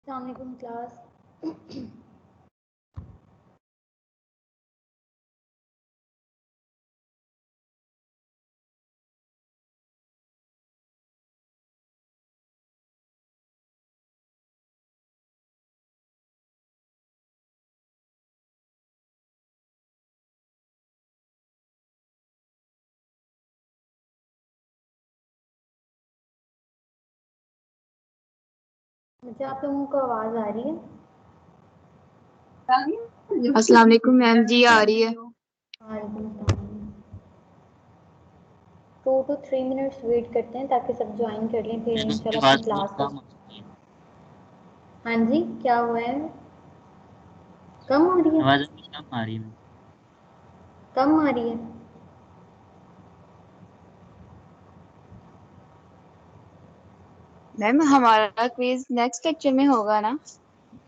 अस्सलाम वालेकुम क्लास। मुझे आप लोगों को आवाज़ आ रही है? अस्सलाम वालेकुम मैम जी, आ रही है। वालेकुम सलाम। 2 to 3 मिनट्स वेट करते हैं ताकि सब ज्वाइन कर लें, फिर इंशाल्लाह अपनी क्लास को। हाँ जी, क्या हुआ है? कम हो रही है? आवाज कम आ रही है। कम आ रही है? मैम हमारा क्विज नेक्स्ट लेक्चर में होगा ना?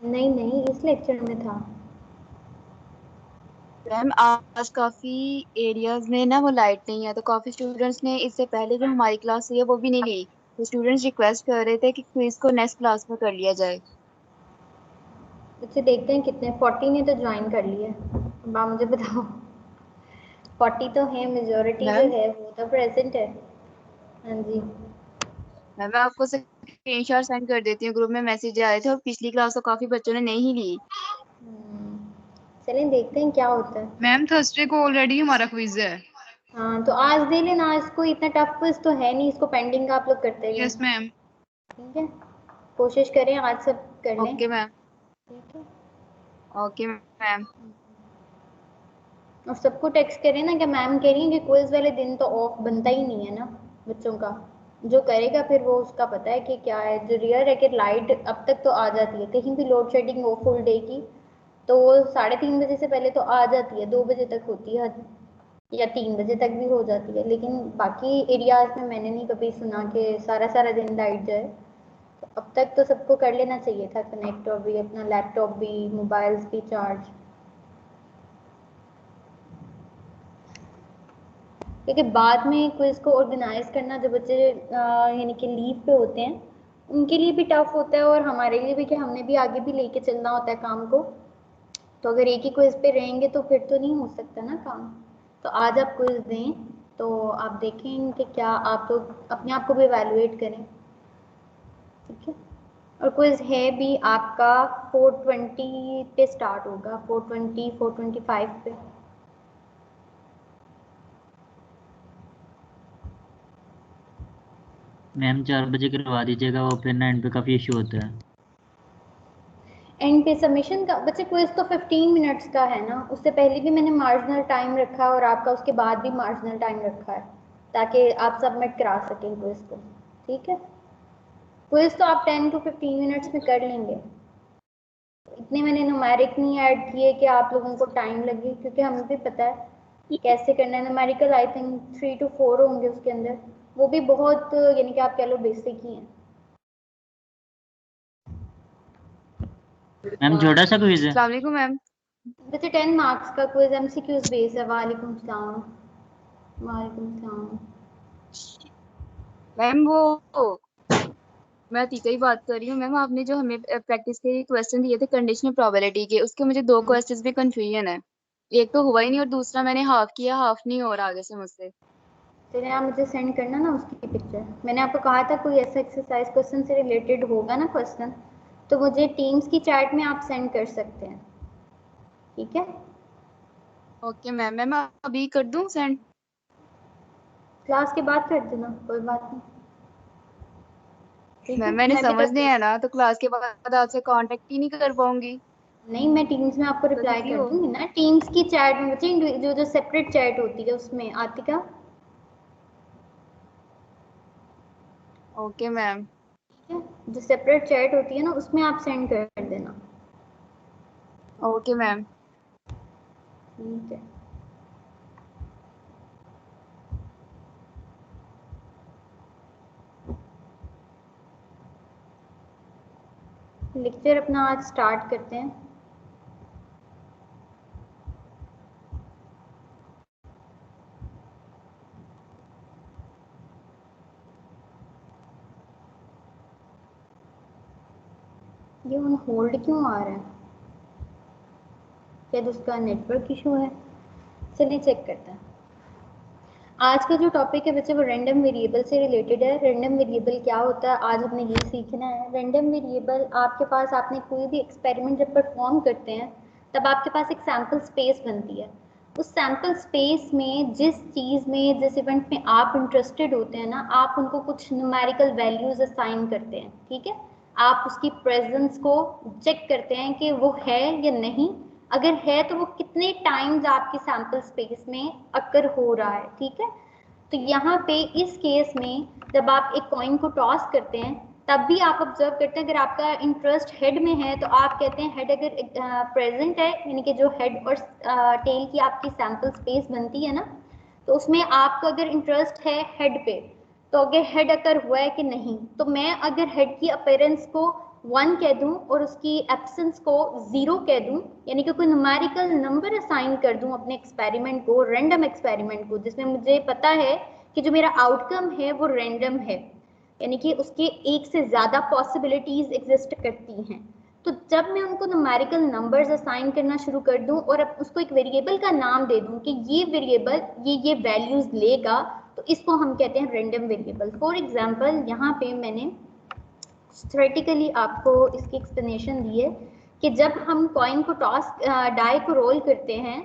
नहीं नहीं, इस लेक्चर में था। मैम आज काफी एरियाज में ना वो लाइट नहीं है, तो काफी स्टूडेंट्स ने इससे पहले जो हमारी क्लास हुई है वो भी नहीं ली। तो स्टूडेंट्स रिक्वेस्ट कर रहे थे कि क्विज को नेक्स्ट क्लास में कर लिया जाए। अच्छा, देखते हैं कितने 40 ने तो ज्वाइन कर लिया। अब आप मुझे बताओ। 40 तो है, मेजोरिटी जो मैम है वो तो प्रेजेंट है। हाँ जी। मैं आपको स्क्रीनशॉट सेंड कर देती हूँ, ग्रुप में मैसेज आए थे और पिछली क्लास तो काफी बच्चों ने नहीं ली। चलें देखते हैं क्या होता है। मैम थर्सडे को ऑलरेडी हमारा क्विज है। हाँ तो आज दे लेना, आज कोई इतना टफ क्विज तो है नहीं, इसको पेंडिंग का आप लोग करते गए। Yes ma'am. ठीक है, कोशिश करें आज सब कर लें। Okay ma'am. ठीक है, ओके मैम। और सबको टेक्स्ट करें ना कि मैम कह रही है कि क्विज वाले दिन तो ऑफ बनता ही नहीं है ना बच्चों का। जो करेगा फिर वो उसका पता है कि क्या है। जो रियल है कि लाइट अब तक तो आ जाती है, कहीं भी लोड शेडिंग हो फुल डे की तो वो 3:30 बजे से पहले तो आ जाती है, 2 बजे तक होती है या 3 बजे तक भी हो जाती है। लेकिन बाकी एरियाज में मैंने नहीं कभी सुना कि सारा सारा दिन लाइट जाए। तो अब तक तो सबको कर लेना चाहिए था कनेक्ट, और भी अपना लैपटॉप भी, मोबाइल्स भी चार्ज। क्योंकि बाद में क्विज को ऑर्गेनाइज करना, जो बच्चे यानी कि लीव पे होते हैं उनके लिए भी टफ होता है, और हमारे लिए भी कि हमने भी आगे भी लेके चलना होता है काम को। तो अगर एक ही क्विज पे रहेंगे तो फिर तो नहीं हो सकता ना काम। तो आज आप क्विज दें तो आप देखें कि क्या आप लोग अपने आप को भी एवेलुएट करें। ठीक है, और क्विज है भी आपका 4:20 पे स्टार्ट होगा, 4:20 4:25 पे। मैम 4 बजे करवा दीजिएगा, वो फिर ना एंड पे काफी इशू होता है। एंड पे सबमिशन का बच्चे क्विज तो 15 मिनट्स का है ना, उससे पहले भी मैंने मार्जिनल टाइम रखा है और आपका उसके बाद भी मार्जिनल टाइम रखा है ताकि आप सबमिट करा सकें क्विज को। ठीक है, क्विज तो आप 10 to 15 मिनट्स में कर लेंगे। इतने मैंने न्यूमेरिक नहीं ऐड किए कि आप लोगों को टाइम लगे, क्योंकि हमें भी पता है कैसे करना है। न्यूमेरिकल आई थिंक 3 to 4 होंगे उसके अंदर, वो भी बहुत यानी कि आप कह लो बेसिक ही हैं। मैम छोटा सा क्विज है। अस्सलाम वालेकुम मैम। बच्चे 10 मार्क्स का क्विज एमसीक्यूज बेस है। वालेकुम सलाम। वालेकुम सलाम। मैम वो मैं अतीका ही बात कर रही हूँ। मैम आपने जो हमें प्रैक्टिस के क्वेश्चन दिए थे कंडीशनल प्रोबेबिलिटी के, उसके मुझे दो क्वेश्चंस में कंफ्यूजन है। एक तो हुआ ही नहीं और दूसरा मैंने हाफ किया, हाफ नहीं हो रहा आगे से मुझसे। चलिए आप मुझे सेंड करना ना उसकी पिक्चर। मैंने आपको कहा था कोई ऐसा एक्सरसाइज क्वेश्चन से रिलेटेड होगा ना क्वेश्चन, तो मुझे टीम्स की चैट में आप सेंड कर सकते हैं। ठीक है, ओके मैम। मैम अभी कर दूं सेंड? क्लास के बाद कर देना, कोई बात नहीं। ठीक है, मैम मैंने मैं भी कर समझ नहीं है देती ना, तो क्लास के बाद आपसे कांटेक्ट ही नहीं कर पाऊंगी। हूँ। नहीं, मैं टीम्स में आपको तो रिप्लाई बिजी कर हो? दूंगी ना, टीम्स की चैट में। बच्चे जो जो सेपरेट चैट होती है उसमें आती का। Okay ma'am. ठीक है, जो सेपरेट चैट होती है ना उसमें आप सेंड कर देना। Okay ma'am. ठीक है, लेक्चर अपना आज स्टार्ट करते हैं। ये ऑन होल्ड क्यों आ रहा है? शायद उसका नेटवर्क इशू है। चलिए चेक करते हैं। आज का जो टॉपिक है बच्चे वो रैंडम वेरिएबल से रिलेटेड है। रैंडम वेरिएबल क्या होता है आज हमने ये सीखना है। रैंडम वेरिएबल आपके पास, आपने कोई भी एक्सपेरिमेंट जब परफॉर्म करते हैं तब आपके पास एक सैम्पल स्पेस बनती है। उस सैम्पल स्पेस में जिस चीज़ में, जिस इवेंट में आप इंटरेस्टेड होते हैं ना, आप उनको कुछ न्यूमेरिकल वैल्यूज असाइन करते हैं। ठीक है, आप उसकी प्रेजेंस को चेक करते हैं कि वो है या नहीं। अगर है तो वो कितने टाइम्स आपकी सैम्पल स्पेस में अकर हो रहा है। ठीक है, तो यहाँ पे इस केस में जब आप एक कॉइन को टॉस करते हैं तब भी आप ऑब्जर्व करते हैं, अगर आपका इंटरेस्ट हेड में है तो आप कहते हैं हेड अगर प्रेजेंट है, यानी कि जो हेड और टेल की आपकी सैम्पल स्पेस बनती है ना, तो उसमें आपका अगर इंटरेस्ट है हेड पे, तो अगर हेड अकर हुआ है कि नहीं, तो मैं अगर हेड की अपीयरेंस को 1 कह दूं और उसकी एब्सेंस को 0 कह दूं, यानी कि कोई न्यूमेरिकल नंबर असाइन कर दूं अपने एक्सपेरिमेंट को, रैंडम एक्सपेरिमेंट को, जिसमें मुझे पता है कि जो मेरा आउटकम है वो रैंडम है, यानी कि उसके एक से ज़्यादा पॉसिबिलिटीज एग्जिस्ट करती हैं। तो जब मैं उनको न्यूमेरिकल नंबर्स असाइन करना शुरू कर दूं और अब उसको एक वेरिएबल का नाम दे दूं कि ये वेरिएबल ये वैल्यूज लेगा, तो इसको हम कहते हैं रैंडम वेरिएबल। फॉर एग्जांपल यहाँ पे मैंने थ्योरेटिकली आपको इसकी एक्सप्लेनेशन दी है कि जब हम कॉइन को टॉस, डाई को रोल करते हैं,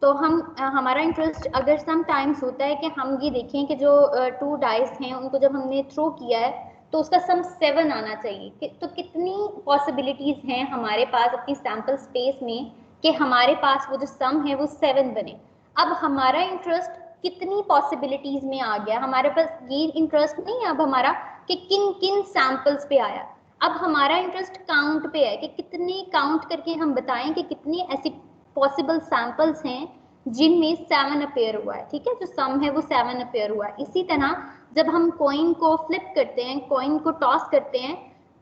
तो हम हमारा इंटरेस्ट अगर सम टाइम्स होता है कि हम ये देखें कि जो 2 डाइस हैं उनको जब हमने थ्रो किया है तो उसका सम 7 आना चाहिए। तो कितनी पॉसिबिलिटीज हैं हमारे पास अपनी सैम्पल स्पेस में कि हमारे पास वो जो सम है वो 7 बने। अब हमारा इंटरेस्ट कितनी पॉसिबिलिटीज में आ गया, हमारे पास ये इंटरेस्ट नहीं है अब हमारा कि किन किन सैंपल्स पे आया। अब हमारा इंटरेस्ट काउंट पे है कि कितने काउंट करके हम बताएं कि कितनी ऐसी पॉसिबल सैंपल्स हैं जिनमें 7 अपीयर हुआ है। ठीक है, जो सम है वो 7 अपीयर हुआ है। इसी तरह जब हम कॉइन को फ्लिप करते हैं, कॉइन को टॉस करते हैं,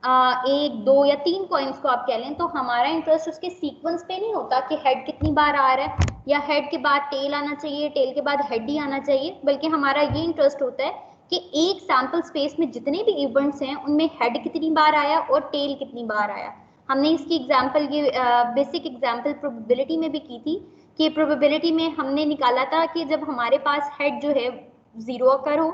1, 2 या 3 कॉइन्स को आप कह लें, तो हमारा इंटरेस्ट उसके सीक्वेंस पे नहीं होता कि हेड कितनी बार आ रहा है या हेड के बाद टेल आना चाहिए, टेल के बाद हेड ही आना चाहिए, बल्कि हमारा ये इंटरेस्ट होता है कि एक सैम्पल स्पेस में जितने भी इवेंट्स हैं उनमें हेड कितनी बार आया और टेल कितनी बार आया। हमने इसकी एग्जांपल, ये बेसिक एग्जांपल प्रोबेबिलिटी में भी की थी कि प्रोबेबिलिटी में हमने निकाला था कि जब हमारे पास हेड जो है 0 अकर हो,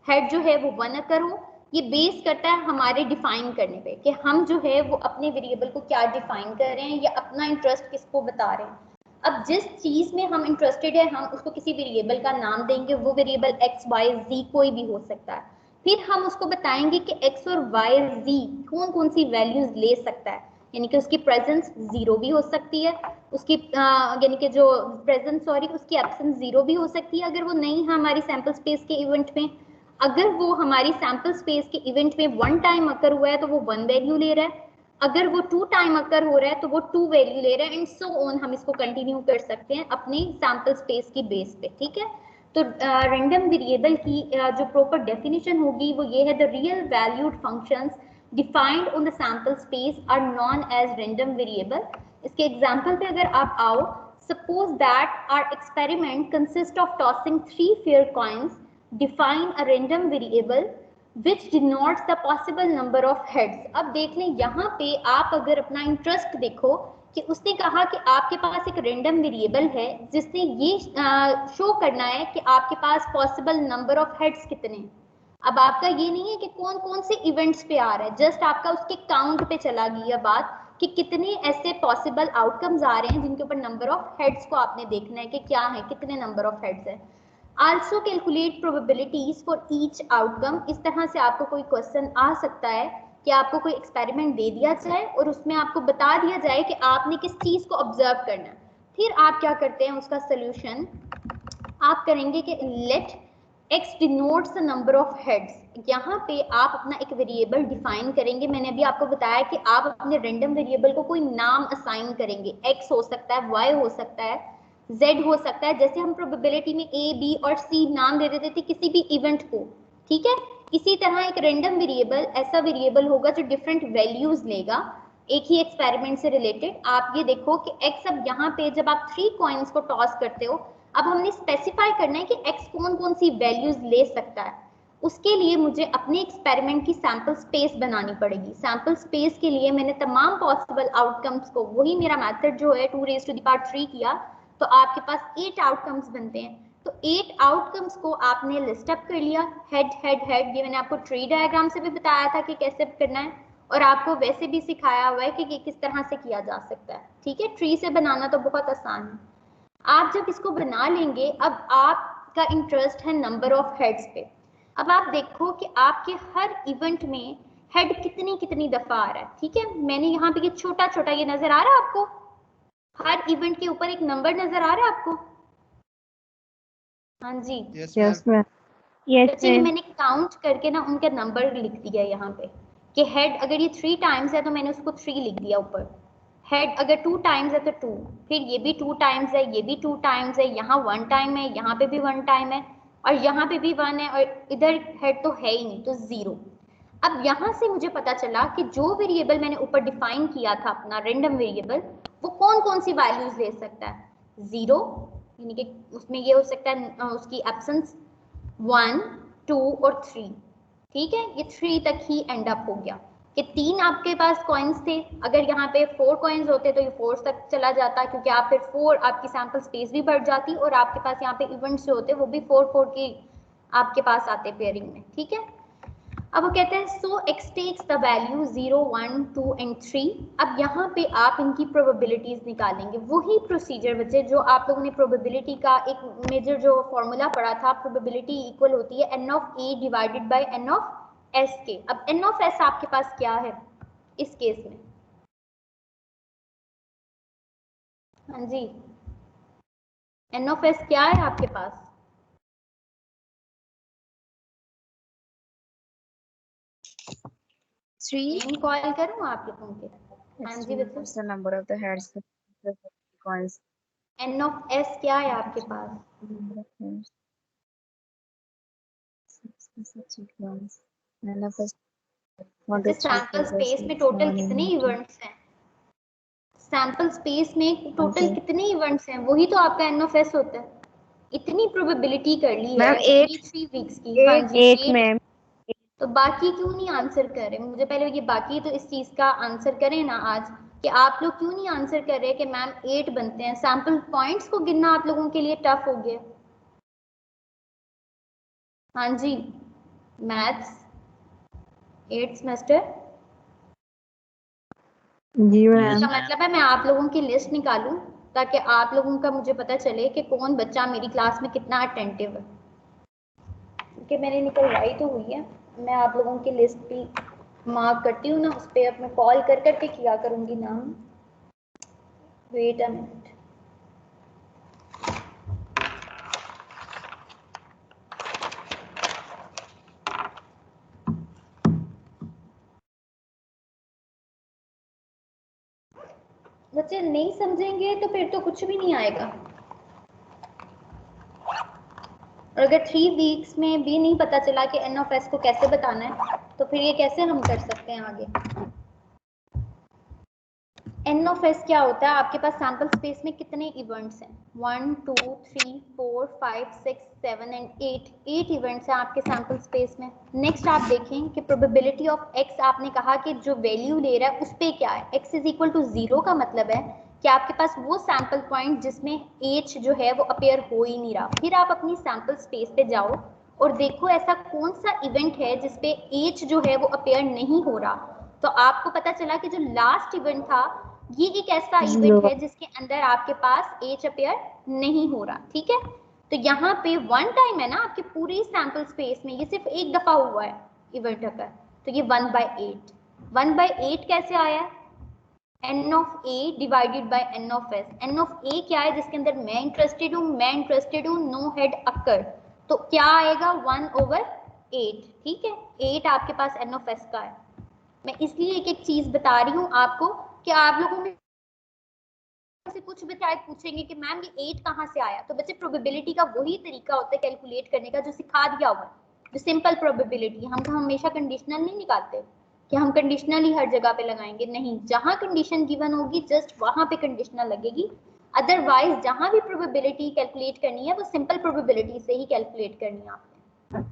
हेड जो है वो 1 अकर हो। ये बेस करता है हमारे डिफाइन करने पे कि हम जो है वो अपने वेरिएबल को क्या डिफाइन कर रहे हैं या अपना इंटरेस्ट किसको बता रहे हैं। अब जिस चीज में हम इंटरेस्टेड है हम उसको किसी वेरिएबल का नाम देंगे, वो वेरिएबल एक्स वाई जी कोई भी हो सकता है। फिर हम उसको बताएंगे कि एक्स और वाई जी कौन कौन सी वैल्यूज ले सकता है, यानी कि उसकी प्रेजेंस 0 भी हो सकती है, उसकी यानी कि जो प्रेजेंस, सॉरी, उसकी एब्सेंस 0 भी हो सकती है अगर वो नहीं है हमारी सैम्पल स्पेस के इवेंट में। अगर वो हमारी सैम्पल स्पेस के इवेंट में 1 टाइम अकर हुआ है तो वो 1 वैल्यू ले रहा है, अगर वो 2 टाइम अकर हो रहा है तो वो 2 वैल्यू ले रहा है, एंड सो ऑन। हम इसको कंटिन्यू कर सकते हैं अपनी सैम्पल स्पेस की बेस पे। ठीक है, तो रैंडम वेरिएबल की जो प्रॉपर डेफिनेशन होगी वो ये है, the real valued functions defined on the sample space are known as random variable. इसके एग्जांपल पे अगर आप आओ, suppose that our experiment consist of tossing 3 fair coins, define a random variable which denotes the possible number of heads। अब देख लें यहाँ पे आप अगर अपना इंटरेस्ट देखो कि उसने कहा कि आपके पास एक रैंडम वेरिएबल है जिसने ये शो करना है कि आपके पास पॉसिबल नंबर ऑफ हेड्स कितने हैं। अब आपका ये नहीं है कि कौन कौन से इवेंट्स पे आ रहा है, जस्ट आपका उसके काउंट पे चला गया बात कि कितने ऐसे पॉसिबल आउटकम्स आ रहे हैं जिनके ऊपर नंबर ऑफ हेड्स को आपने देखना है कि क्या है, कितने नंबर ऑफ हेड्स है। Also calculate probabilities for each outcome। इस तरह से आपको कोई क्वेश्चन आ सकता है कि आपको कोई एक्सपेरिमेंट दे दिया जाए और उसमें आपको बता दिया जाए कि आपने किस चीज को ऑब्जर्व करना है। फिर आप क्या करते हैं, उसका सोल्यूशन आप करेंगे कि late x denotes the number of heads। यहाँ पे आप अपना एक वेरिएबल डिफाइन करेंगे। मैंने अभी आपको बताया कि आप अपने रैंडम वेरिएबल को कोई नाम असाइन करेंगे, x हो सकता है, y हो सकता है, Z हो सकता है, जैसे हम प्रोबेबिलिटी में A, B और C नाम दे देते थे किसी भी इवेंट को। ठीक है, इसी तरह एक रैंडम वेरिएबल ऐसा वेरिएबल होगा जो डिफरेंट वैल्यूज लेगा एक ही एक्सपेरिमेंट से रिलेटेड। आप ये देखो कि x, अब यहाँ पे जब आप 3 कॉइन्स को टॉस करते हो, अब हमने स्पेसिफाई करना है कि x कौन कौन सी वैल्यूज ले सकता है। उसके लिए मुझे अपने एक्सपेरिमेंट की सैंपल स्पेस बनानी पड़ेगी। सैंपल स्पेस के लिए मैंने तमाम पॉसिबल आउटकम्स को, वही मेरा मेथड जो है 2 raised to the power 3 किया, तो आपके पास 8 आउटकम्स बनते हैं। तो 8 आउटकम्स को आपने लिस्ट अप कर लिया, हेड हेड हेड। ये मैंने आपको ट्री डायग्राम से भी बताया था कि कैसे करना है, और आपको वैसे भी सिखाया हुआ है कि किस तरह से किया जा सकता है। ठीक है, ट्री से बनाना तो बहुत आसान है। आप जब इसको बना लेंगे, अब आपका इंटरेस्ट है नंबर ऑफ हेड्स पे। अब आप देखो कि आपके हर इवेंट में हेड कितनी कितनी दफा आ रहा है। ठीक है, मैंने यहाँ पे ये छोटा छोटा ये नजर आ रहा है आपको, हर इवेंट के ऊपर एक नंबर नजर आ रहा है आपको? हाँ जी, यस मैम। यस चलिए मैम। मैंने काउंट करके ना उनका नंबर लिख दिया यहाँ पे कि हेड अगर ये 3 टाइम्स है तो मैंने उसको 3 लिख दिया ऊपर। हेड अगर 2 टाइम्स है तो 2, फिर ये भी 2 टाइम्स है, ये भी 2 टाइम्स है, यहाँ 1 टाइम है, यहाँ पे भी 1 टाइम है, और यहाँ पे भी 1 है, और इधर हेड तो है ही नहीं, तो 0। अब यहाँ से मुझे पता चला कि जो वेरिएबल मैंने ऊपर डिफाइन किया था अपना रैंडम वेरिएबल, वो कौन कौन सी वैल्यूज ले सकता है। 0 यानी कि उसमें ये हो सकता है उसकी एब्सेंस, 1, 2 और 3। ठीक है, ये 3 तक ही एंड अप हो गया कि 3 आपके पास कॉइन्स थे। अगर यहाँ पे 4 कॉइन्स होते तो ये 4 तक चला जाता, क्योंकि आप फिर 4 आपकी सैंपल स्पेस भी बढ़ जाती, और आपके पास यहाँ पे इवेंट्स जो होते वो भी 4 के आपके पास आते पेयरिंग में। ठीक है, अब वो कहते हैं so x takes the value 0, 1, 2 and 3। अब यहाँ पे आप इनकी प्रोबेबिलिटीज निकालेंगे, वही प्रोसीजर बच्चे जो आप लोगों ने प्रोबेबिलिटी का एक मेजर जो फॉर्मूला पढ़ा था। प्रोबेबिलिटी इक्वल होती है n of a divided by n of s के। अब n ऑफ s आपके पास क्या है इस केस में? हाँ जी, n ऑफ s क्या है आपके पास? नेम कॉल करूँ आप लोगों के? हाँ जी बच्चे, the number of the heads the coins n of s क्या है आपके पास? सैंपल स्पेस में टोटल कितने इवेंट्स हैं? सैंपल स्पेस में टोटल कितने इवेंट्स हैं? वही तो आपका n ऑफ s होता है। इतनी प्रोबेबिलिटी कर ली है मैम 8 3 वीक्स की। हाँ जी 8 मैम। तो बाकी क्यों नहीं आंसर कर रहे? मुझे पहले ये बाकी तो इस चीज का आंसर करें ना आज, कि आप लोग क्यों नहीं आंसर कर रहे कि मैम 8 बनते हैं? सैंपल पॉइंट्स को गिनना आप लोगों के लिए टफ हो गया। हाँ जी, मैथ्स 8th सेमेस्टर जी यस मैम। का मैम। मतलब है मैं आप लोगों की लिस्ट निकालूं ताकि आप लोगों का मुझे पता चले कि कौन बच्चा मेरी क्लास में कितना अटेंटिव है। क्योंकि मैंने निकलवाई तो हुई है, मैं आप लोगों की लिस्ट भी मार्क करती हूँ ना, उस पर अब मैं कॉल कर करके किया करूँगी नाम। वेट अ मिनट, बच्चे नहीं समझेंगे तो फिर तो कुछ भी नहीं आएगा। और अगर 3 वीक्स में भी नहीं पता चला कि n ऑफ s को कैसे बताना है, तो फिर ये कैसे हम कर सकते हैं आगे? n ऑफ s क्या होता है? आपके पास सैंपल स्पेस में कितने इवेंट्स हैं? 1, 2, 3, 4, 5, 6, 7 एंड 8 इवेंट्स हैं आपके सैंपल स्पेस में। नेक्स्ट आप देखें कि प्रोबेबिलिटी ऑफ x, आपने कहा कि जो वैल्यू ले रहा है उस पे क्या है? x इज इक्वल टू 0 का मतलब है कि आपके पास वो सैंपल पॉइंट जिसमें h जो है वो अपेयर हो ही नहीं रहा। फिर आप अपनी सैंपल स्पेस पे जाओ और देखो ऐसा कौन सा इवेंट है जिसपे h जो है वो अपेयर नहीं हो रहा। तो आपको पता चला कि जो लास्ट इवेंट था ये एक ऐसा इवेंट है जिसके अंदर आपके पास h अपेयर नहीं हो रहा। ठीक है, तो यहाँ पे 1 टाइम है ना आपके पूरी सैंपल स्पेस में, ये सिर्फ एक दफा हुआ है इवेंट अपेयर, तो ये 1/8। 1/8 कैसे आया? n of a divided by n of s। n of a क्या है जिसके अंदर मैं इंटरेस्टेड हूँ, नो हेड अकर, तो क्या आएगा 1/8। ठीक है, 8 आपके पास n ऑफ s का है। मैं इसलिए एक एक चीज बता रही हूँ आपको कि आप लोगों में से कुछ बच्चे शायद पूछेंगे कि मैम ये 8 कहाँ से आया? तो बच्चे प्रोबेबिलिटी का वही तरीका होता है कैलकुलेट करने का जो सिखा दिया हुआ है, जो सिंपल प्रोबेबिलिटी। हम तो हमेशा कंडीशनल नहीं निकालते कि हम कंडीशनल ही हर जगह पे लगाएंगे, नहीं, जहां कंडीशन गिवन होगी जस्ट वहां पे कंडीशनल लगेगी। अदरवाइज जहां भी प्रोबेबिलिटी कैलकुलेट करनी है वो सिंपल प्रोबेबिलिटी से ही कैलकुलेट करनी है आपने।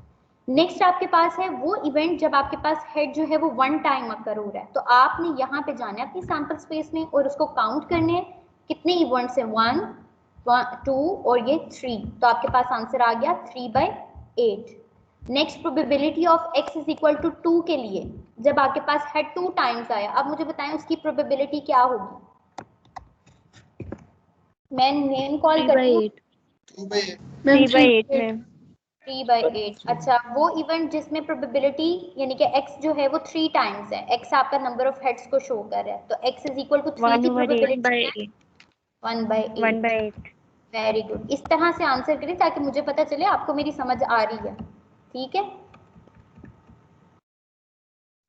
नेक्स्ट आपके पास है वो इवेंट जब आपके पास हेड जो है वो वन टाइम अकर हो रहा है, तो आपने यहाँ पे जाना है अपनी सैंपल स्पेस में और उसको काउंट करने हैं कितने इवेंट्स हैं, 1 2 और ये 3, तो आपके पास आंसर आ गया 3/8। Next probability of x is equal to 2 के लिए जब आपके पास हेड 2 टाइम्स आया, अब मुझे बताएं उसकी प्रोबेबिलिटी क्या होगी। मैं नेम कॉल करती हूँ 3/8 में 3/8। अच्छा, वो इवेंट जिसमें प्रोबेबिलिटी यानी कि x जो है वो 3 टाइम्स है, x आपका नंबर ऑफ हेड्स को शो कर रहा है, तो x इज इक्वल टू 3 की प्रोबेबिलिटी 1/8। वेरी गुड, इस तरह से आंसर करें ताकि मुझे पता चले आपको मेरी समझ आ रही है। ठीक है,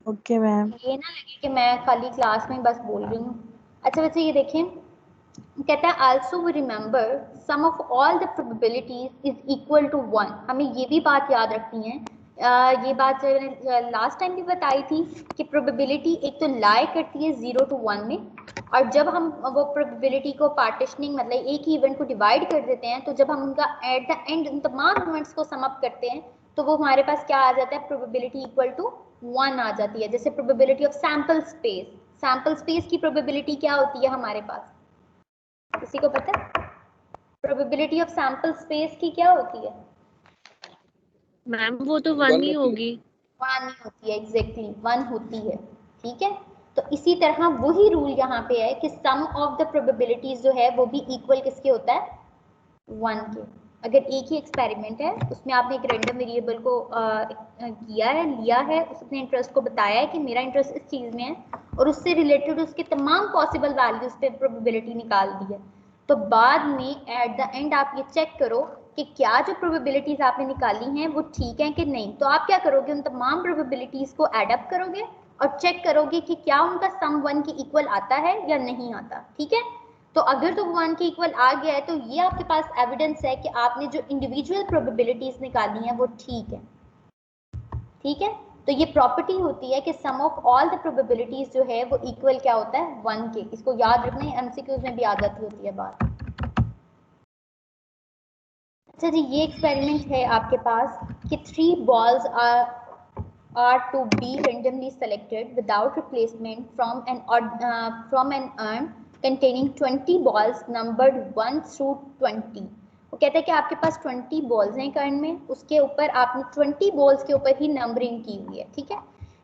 ओके मैम। ये ना लगे कि मैं खाली क्लास में बस बोल रही हूँ। अच्छा बच्चे ये देखें, कहता है also we remember sum of all the probabilities is equal to 1। हमें ये भी बात याद रखनी है, ये बात लास्ट टाइम भी बताई थी कि प्रोबेबिलिटी एक तो लाई करती है 0 to 1 में, और जब हम वो प्रोबेबिलिटी को पार्टीशनिंग मतलब एक ही इवेंट को डिवाइड कर देते हैं, तो जब हम उनका एट द एंड उन तमाम इवेंट्स को सम अप करते हैं तो वो हमारे पास क्या आ जाता है, प्रोबेबिलिटी इक्वल टू 1 आ जाती है। जैसे probability of sample space, sample space की प्रोबेबिलिटी क्या होती है हमारे पास, किसी को पता है? प्रोबेबिलिटी ऑफ सैंपल स्पेस की क्या होती है मैम वो तो 1 ही होगी। 1 होती है, एग्जैक्टली 1 होती है। ठीक है, तो इसी तरह वही रूल यहाँ पे है कि सम ऑफ द प्रोबेबिलिटीज जो है वो भी इक्वल किसके होता है, 1 के। अगर एक ही एक्सपेरिमेंट है उसमें आपने एक रैंडम वेरिएबल को किया है, लिया है, उसने इंटरेस्ट को बताया है कि मेरा इंटरेस्ट इस चीज में है और उससे रिलेटेड उसके तमाम पॉसिबल वैल्यूज पे प्रोबेबिलिटी निकाल दी है, तो बाद में एट द एंड आप ये चेक करो कि क्या जो प्रोबेबिलिटीज आपने निकाली हैं वो ठीक है कि नहीं। तो आप क्या करोगे, उन तमाम प्रोबेबिलिटीज को एड अप करोगे और चेक करोगे कि क्या उनका सम 1 के इक्वल आता है या नहीं आता। ठीक है, तो अगर तो 1 के इक्वल आ गया है तो ये आपके पास एविडेंस है कि आपने जो इंडिविजुअल प्रोबेबिलिटीज निकाली हैं वो ठीक है। ठीक है, तो ये प्रॉपर्टी होती है कि sum of all the probabilities जो है वो इक्वल क्या होता है, 1 के। इसको याद रखना है, एमसीक्यूज में भी आ जाती होती है बात। अच्छा जी, ये एक्सपेरिमेंट है आपके पास कि 3 balls are to be randomly selected without replacement from an urn containing 20 balls numbered 1 through 20। वो कहता है कि आपके पास 20 balls हैं urn में, उसके ऊपर आपने 20 balls के ऊपर ही नंबरिंग की हुई है। ठीक है,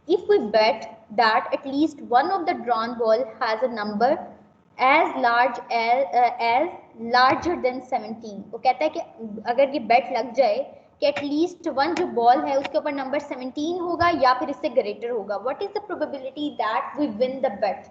if we bet that at least one of the drawn ball has a number as larger than 17। वो कहता है कि अगर ये बेट लग जाए कि एटलीस्ट वन जो बॉल है उसके ऊपर नंबर 17 होगा या फिर इससे ग्रेटर होगा, what is the probability that we win the bet.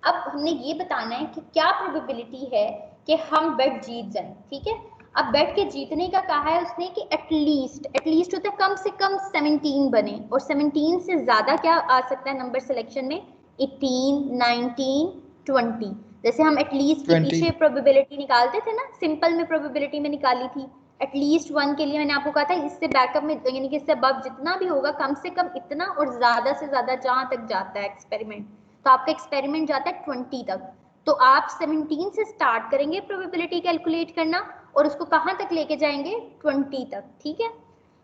अब हमने ये बताना है कि क्या प्रोबेबिलिटी है कि हम बेट जीत जाएं। ठीक है, अब बेट के जीतने का कहा है उसने कि एटलीस्ट होता है कम से कम 17 बने, और 17 से ज्यादा क्या आ सकता है नंबर सिलेक्शन में, 18 19 20। जैसे हम एटलीस्ट के पीछे प्रोबेबिलिटी निकालते थे ना, सिंपल में प्रोबेबिलिटी में निकाली थी एटलीस्ट 1 के लिए, मैंने आपको कहा था इससे बैकअप में यानी कि इससे अब जितना भी होगा कम से कम इतना, और ज्यादा से ज्यादा जहां तक जाता है एक्सपेरिमेंट, तो आपका एक्सपेरिमेंट जाता है 20 तक, तो आप 17 से स्टार्ट करेंगे प्रोबेबिलिटी कैलकुलेट करना और उसको कहां तक लेके जाएंगे, 20 तक। ठीक है,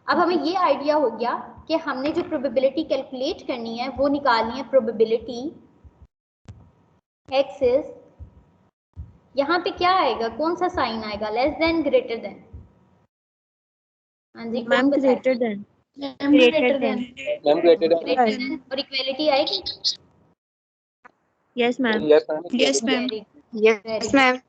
अब हमें ये आइडिया हो गया कि हमने जो प्रोबेबिलिटी कैलकुलेट करनी है वो निकालनी है प्रोबेबिलिटी x इज, यहाँ पे क्या आएगा, कौन सा साइन आएगा, लेस देन ग्रेटर देन। हाँ जी, ma'am greater than. Greater than और इक्वलिटी आएगी। Yes ma'am. Yes ma'am. Yes ma'am.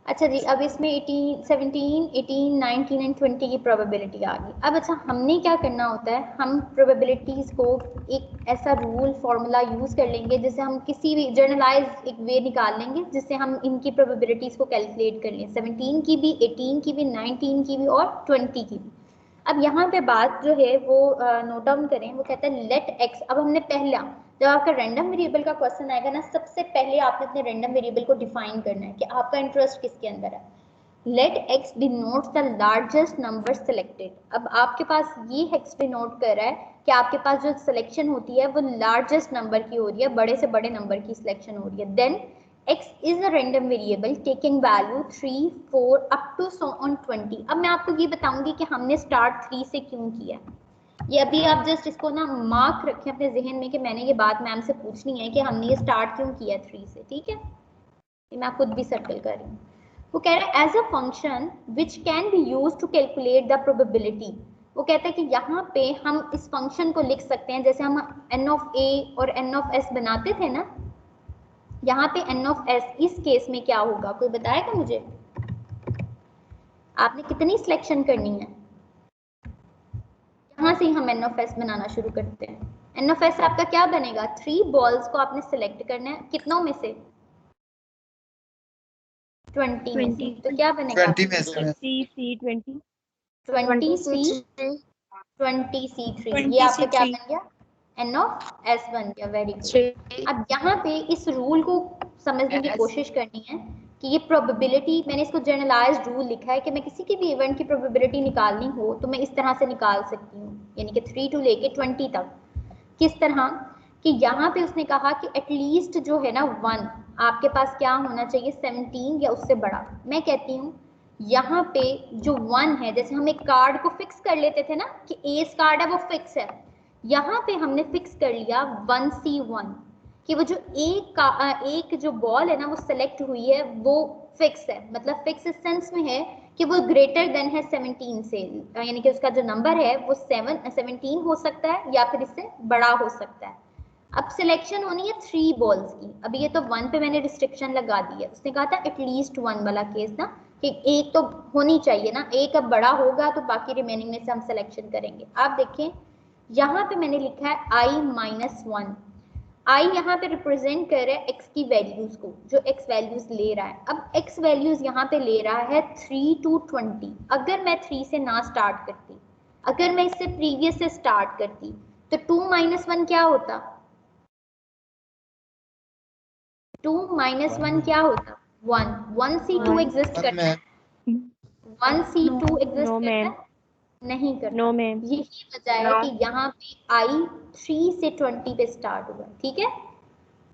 अच्छा जी, अब इसमें 18 17 18 19 एंड 20 की प्रोबेबिलिटी आ गई। अब अच्छा हमने क्या करना होता है, हम प्रोबेबिलिटीज को एक ऐसा रूल फॉर्मूला यूज कर लेंगे जिससे हम किसी भी जर्नलाइज एक वे निकाल लेंगे जिससे हम इनकी प्रोबेबिलिटीज को कैलकुलेट कर लें, 17 की भी, 18 की भी, 19 की भी और 20 की भी। अब यहाँ पे बात जो है वो नोट डाउन करें, वो कहता है लेट एक्स। अब हमने पहला जब आपका रैंडम वेरिएबल का क्वेश्चन आएगा ना, सबसे पहले आपने अपने रैंडम वेरिएबल को डिफाइन करना है कि आपका इंटरेस्ट किसके अंदर है। Let x denotes the largest number selected. अब आपके पास ये एक्स डिनोट कर रहा है कि आपके पास जो सिलेक्शन होती है वो लार्जेस्ट नंबर की हो रही है, बड़े से बड़े नंबर की सिलेक्शन हो रही है। Then x is a random variable taking value 3, 4 up to so on 20। अब मैं आपको ये बताऊंगी कि हमने स्टार्ट 3 से क्यों किया। ये अभी आप जस्ट इसको ना मार्क रखें अपने जहन में कि मैंने ये बात मैम से पूछनी है कि हमने ये स्टार्ट क्यों किया 3 से, ठीक है। ये मैं खुद भी सर्कल कर रही हूँ। वो कह रहा है as a function which can be use to calculate the probability. वो कहता है कि यहाँ पे हम इस फंक्शन को लिख सकते हैं जैसे हम n ऑफ a और n ऑफ s बनाते थे ना, यहाँ पे n ऑफ s इस केस में क्या होगा, कोई बताएगा मुझे? आपने कितनी सिलेक्शन करनी है? यहाँ से हम n ऑफ s बनाना शुरू करते हैं। n ऑफ s आपका क्या बनेगा? 3 बॉल्स को आपने सिलेक्ट करना है, कितनों में से? 20 में से। तो क्या बनेगा? 20 में से 20c3। ये आपका क्या बन गया? n ऑफ s बन गया। Very good. अब यहाँ पे इस रूल को समझने की कोशिश करनी है कि ये प्रोबेबिलिटी, मैंने इसको जनरलाइज्ड रूल लिखा है कि मैं किसी की भी इवेंट की प्रोबेबिलिटी निकालनी हो तो मैं इस तरह से निकाल सकती हूँ, यानी कि 3 to लेके 20 तक। किस तरह कि यहाँ पे उसने कहा कि एटलीस्ट जो है ना 1 आपके पास क्या होना चाहिए, 17 या उससे बड़ा। मैं कहती हूँ यहाँ पे जो 1 है, जैसे हम एक कार्ड को फिक्स कर लेते थे ना कि एस कार्ड है वो फिक्स है, यहाँ पे हमने फिक्स कर लिया 1c1 कि वो जो एक जो बॉल है ना वो सेलेक्ट हुई है वो फिक्स है। मतलब फिक्स इस सेंस में है कि वो ग्रेटर देन है 17 से, यानी कि उसका जो नंबर है वो 17 हो सकता है या फिर इससे बड़ा हो सकता है। अब सिलेक्शन होनी है 3 बॉल्स की। अभी ये तो 1 पे मैंने रिस्ट्रिक्शन लगा दी है, उसने कहा था एटलीस्ट 1 वाला केस ना कि एक तो होनी चाहिए ना, एक अब बड़ा होगा तो बाकी रिमेनिंग में से हम सिलेक्शन करेंगे। आप देखें यहाँ पे मैंने लिखा है i-1। i यहाँ पे रिप्रेजेंट कर रहा है x की वैल्यूज को, जो x वैल्यूज ले रहा है। अब x वैल्यूज यहाँ पे ले रहा है 3 to 20। अगर मैं 3 से ना स्टार्ट करती, अगर मैं इससे प्रीवियस से स्टार्ट करती तो 2 - 1 क्या होता? 2 - 1 क्या होता? 1। 1c2 एग्जिस्ट करता है, 1c2 एग्जिस्ट करता है नहीं करता। No ma'am. यही वजह है कि यहाँ पे i 3 से 20 पे स्टार्ट हुआ। ठीक है,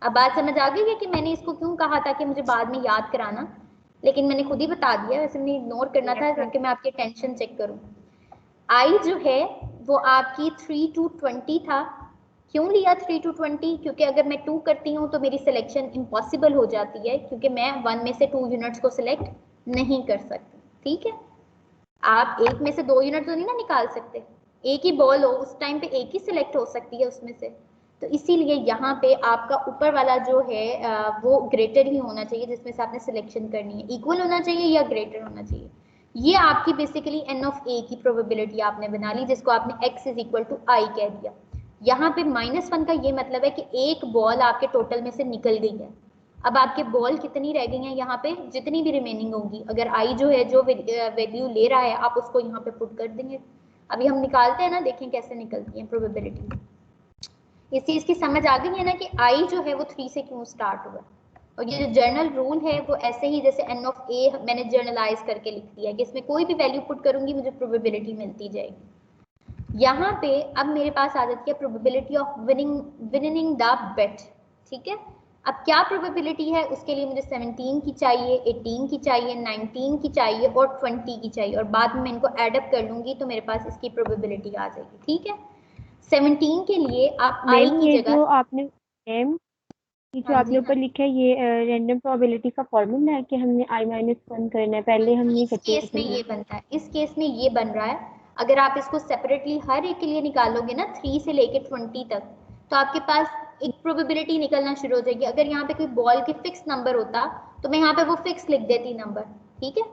अब बात समझ आ गई है कि मैंने इसको क्यों कहा था कि मुझे बाद में याद कराना, लेकिन मैंने खुद ही बता दिया। वैसे मैंने इग्नोर करना था क्योंकि मैं आपकी टेंशन चेक करूँ। i जो है वो आपकी 3 to 20 था। क्यों लिया 3 to 20? क्योंकि अगर मैं 2 करती हूँ तो मेरी सिलेक्शन इम्पॉसिबल हो जाती है, क्योंकि मैं 1 में से 2 यूनिट्स को सिलेक्ट नहीं कर सकती। ठीक है, आप एक में से 2 यूनिट तो नहीं ना निकाल सकते, एक ही बॉल हो उस टाइम पे एक ही सिलेक्ट हो सकती है उसमें से। तो इसीलिए यहाँ पे आपका ऊपर वाला जो है वो ग्रेटर ही होना चाहिए जिसमें से आपने सिलेक्शन करनी है, इक्वल होना चाहिए या ग्रेटर होना चाहिए। ये आपकी बेसिकली n ऑफ a की प्रोबेबिलिटी आपने बना ली, जिसको आपने x is equal to i कह दिया। यहाँ पे -1 का ये मतलब है कि एक बॉल आपके टोटल में से निकल गई है। अब आपके बॉल कितनी रह गई हैं यहाँ पे? जितनी भी रिमेनिंग होगी, अगर i जो है जो वैल्यू ले रहा है आप उसको यहाँ पे पुट कर देंगे। अभी हम निकालते हैं ना, देखें कैसे निकलती है प्रोबेबिलिटी। इस चीज की समझ आ गई है ना कि i जो है वो 3 से क्यों स्टार्ट हुआ। और ये जो जर्नल रूल है वो ऐसे ही जैसे n ऑफ a मैंने जर्नलाइज करके लिख दिया है कि इसमें कोई भी वैल्यू पुट करूंगी मुझे प्रोबेबिलिटी मिलती जाएगी। यहाँ पे अब मेरे पास आ जाती है प्रोबेबिलिटी ऑफ विनिंग द बेट। ठीक है, अब क्या प्रोबेबिलिटी है? उसके लिए मुझे 17 की चाहिए, 18 की चाहिए, 19 की चाहिए और 20 की चाहिए, और बाद में मैं इनको एडअप कर लूंगी तो मेरे पास इसकी प्रोबेबिलिटी आ जाएगी। ठीक है, 17 के लिए आप i की जगह, जो आपने मैम जो आपने ऊपर लिखा है ये रैंडम प्रोबेबिलिटी का फॉर्मूला है कि हमने i-1 करना है, पहले हम नहीं करते। इस केस में ये बनता है, इस केस में ये बन रहा है। अगर आप इसको सेपरेटली हर एक के लिए निकालोगे ना 3 से लेके 20 तक, तो आपके पास एक प्रोबेबिलिटी निकलना शुरू हो जाएगी। अगर यहाँ पे कोई बॉल की फिक्स नंबर होता तो मैं यहाँ पे वो फिक्स लिख देती नंबर। ठीक है,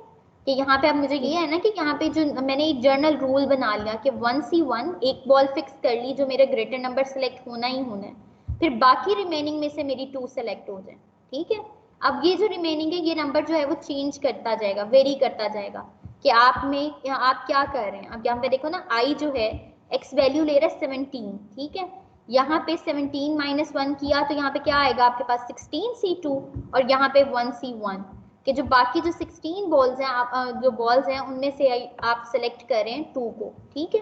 कि यहाँ पे अब मुझे ये है ना कि यहाँ पे जो मैंने एक जर्नल रूल बना लिया कि 1c1 एक बॉल फिक्स कर ली जो मेरा ग्रेटर नंबर सेलेक्ट होना ही होना है, फिर बाकी रिमेनिंग में से मेरी 2 सेलेक्ट हो जाए। ठीक है, अब ये जो रिमेनिंग है ये नंबर जो है वो चेंज करता जाएगा, वेरी करता जाएगा कि आप क्या कर रहे हैं। अब यहाँ पे देखो ना, i जो है x वैल्यू ले रहा है 17। ठीक है, यहाँ पे 17 - 1 किया तो यहाँ पे क्या आएगा आपके पास 16c2 और यहाँ पे 1c1 कि जो बाकी जो 16 बॉल्स हैं आप जो बॉल्स हैं उनमें से आप सेलेक्ट करें 2 को। ठीक है,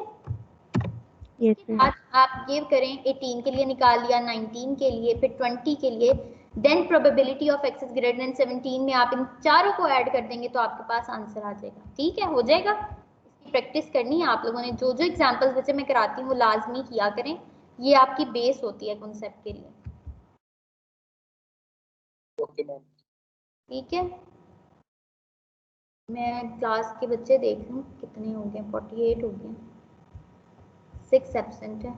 yes, आप ये करें 18 के लिए निकाल लिया, 19 के लिए, फिर 20 के लिए। Then probability of x is greater than 17 में आप इन चारों को ऐड कर देंगे तो आपके पास आंसर आ जाएगा। ठीक है, हो जाएगा। इसकी प्रैक्टिस करनी है आप लोगों ने। जो जो एग्जांपल्स बच्चे मैं कराती हूँ वो लाजमी किया करें, ये आपकी बेस होती है कॉन्सेप्ट के लिए। Okay ma'am. ठीक है, मैं क्लास के बच्चे देख लूँ कितने हो गए, 48 हो गए, 6 एब्सेंट है।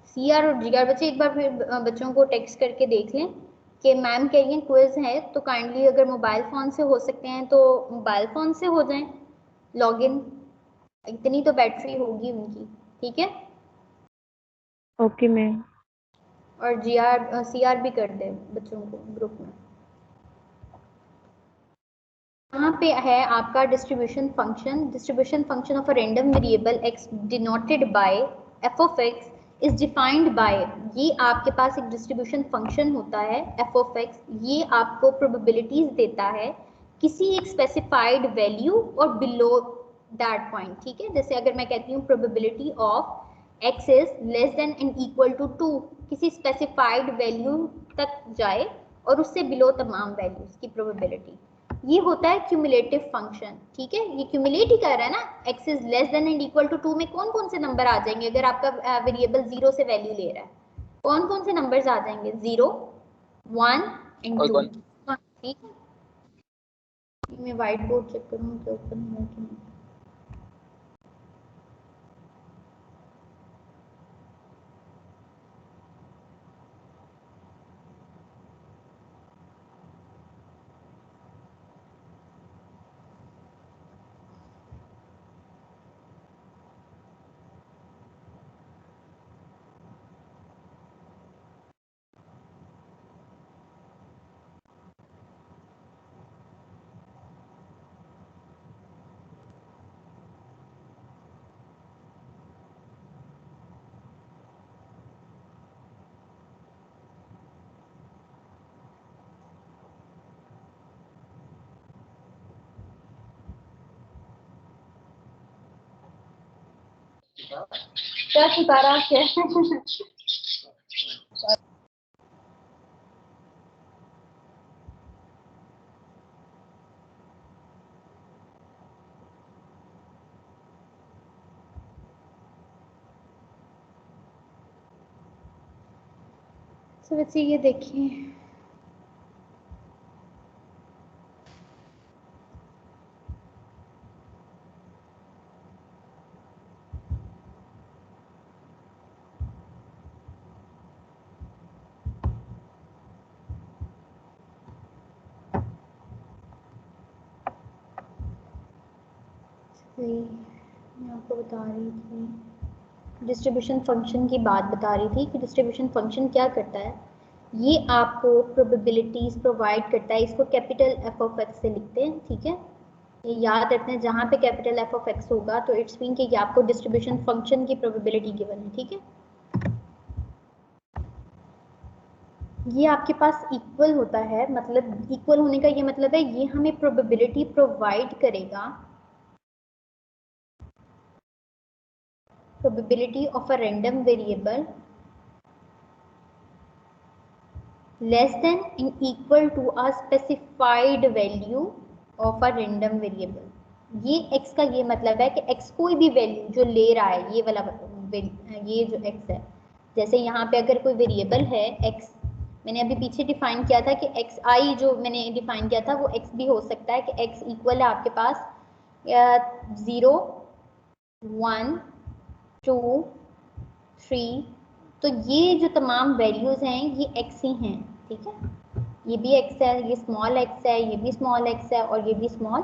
CR और GR बच्चे एक बार फिर बच्चों को टेक्स्ट करके देख लें कि मैम कह रही हैं क्विज है, तो काइंडली अगर मोबाइल फ़ोन से हो सकते हैं तो मोबाइल फ़ोन से हो जाएं लॉगिन, इतनी तो बैटरी होगी उनकी। ठीक है, ओके मैम। और CR भी कर दे बच्चों को ग्रुप में। यहाँ पे है आपका distribution function of a random variable x denoted by f of x is defined by, ये आपके पास एक डिस्ट्रीब्यूशन फंक्शन होता है f ऑफ x, ये आपको प्रोबेबिलिटीज देता है किसी एक स्पेसिफाइड वैल्यू और बिलो दैट पॉइंट। ठीक है, जैसे अगर मैं कहती हूँ probability of x is less than and equal to 2, किसी स्पेसिफाइड वैल्यू तक जाए और उससे बिलो तमाम वैल्यूज की प्रोबेबिलिटी, ये होता है क्यूमुलेटिव फंक्शन। ठीक है, ये क्यूमुलेट ही कर रहा है ना, x is less than and equal to 2 में कौन कौन से नंबर आ जाएंगे? अगर आपका वेरिएबल 0 से वैल्यू ले रहा है, कौन कौन से नंबर्स आ जाएंगे? 0, 1 एंड 2। ठीक है, मैं व्हाइट बोर्ड चेक करूँ कि ओपन है कि नहीं। क्या सिखा रहा है? तो बच्चे ये देखिए, मैं आपको बता रही थी डिस्ट्रीब्यूशन फंक्शन की बात बता रही थी कि डिस्ट्रीब्यूशन फंक्शन क्या करता है, ये आपको प्रोबेबिलिटीज प्रोवाइड करता है। इसको कैपिटल F ऑफ x से लिखते हैं। ठीक है, ये याद रखते हैं, जहाँ पे कैपिटल F ऑफ x होगा तो इट्स मीन कि आपको डिस्ट्रीब्यूशन फंक्शन की प्रोबेबिलिटी गिवन है। ठीक है, ये आपके पास इक्वल होता है, मतलब इक्वल होने का ये मतलब है ये हमें प्रोबेबिलिटी प्रोवाइड करेगा, probability of a random variable less than and equal to a specified value of a random variable। ये x का ये मतलब है कि x कोई भी वैल्यू जो ले रहा है, ये वाला ये जो x है, जैसे यहाँ पे अगर कोई वेरिएबल है x, मैंने अभी पीछे डिफाइन किया था कि xi जो मैंने डिफाइन किया था वो x भी हो सकता है कि x इक्वल है आपके पास 0, 1, 2, 3, तो ये जो तमाम वैल्यूज हैं ये x ही हैं। ठीक है, ये भी x है, ये स्मॉल x है, ये भी स्मॉल x है और ये भी स्मॉल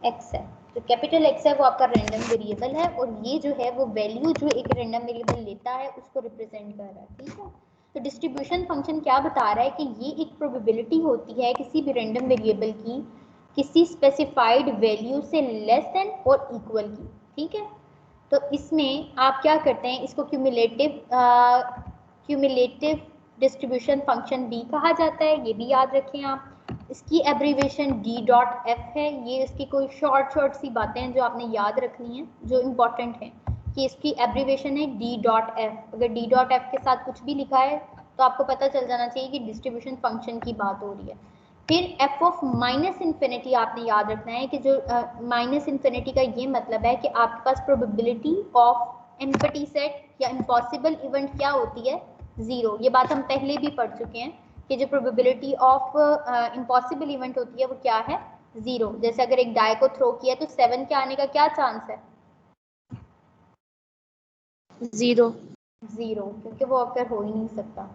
x है। तो कैपिटल X है वो आपका रैंडम वेरिएबल है और ये जो है वो वैल्यू जो एक रैंडम वेरिएबल लेता है उसको रिप्रेजेंट कर रहा है। ठीक है, तो डिस्ट्रीब्यूशन फंक्शन क्या बता रहा है कि ये एक प्रोबेबिलिटी होती है किसी भी रैंडम वेरिएबल की किसी स्पेसिफाइड वैल्यू से लेस देन और इक्वल की। ठीक है, तो इसमें आप क्या करते हैं, इसको क्यूमुलेटिव डिस्ट्रीब्यूशन फंक्शन भी कहा जाता है, ये भी याद रखें आप। इसकी एब्रीवेशन d.f है, ये इसकी कोई शॉर्ट सी बातें हैं जो आपने याद रखनी है जो इम्पोर्टेंट है कि इसकी एब्रीवेशन है d.f। अगर d.f के साथ कुछ भी लिखा है तो आपको पता चल जाना चाहिए कि डिस्ट्रीब्यूशन फंक्शन की बात हो रही है। फिर एफ ऑफ माइनस इन्फिनिटी आपने याद रखना है कि जो माइनस इन्फिनिटी का ये मतलब है कि आपके पास प्रोबेबिलिटी ऑफ एम्प्टी सेट या इम्पॉसिबल इवेंट क्या होती है, 0। ये बात हम पहले भी पढ़ चुके हैं कि जो प्रोबेबिलिटी ऑफ इम्पॉसिबल इवेंट होती है वो क्या है, 0। जैसे अगर एक डाई को थ्रो किया तो 7 के आने का क्या चांस है, 0 क्योंकि वो अगर हो ही नहीं सकता।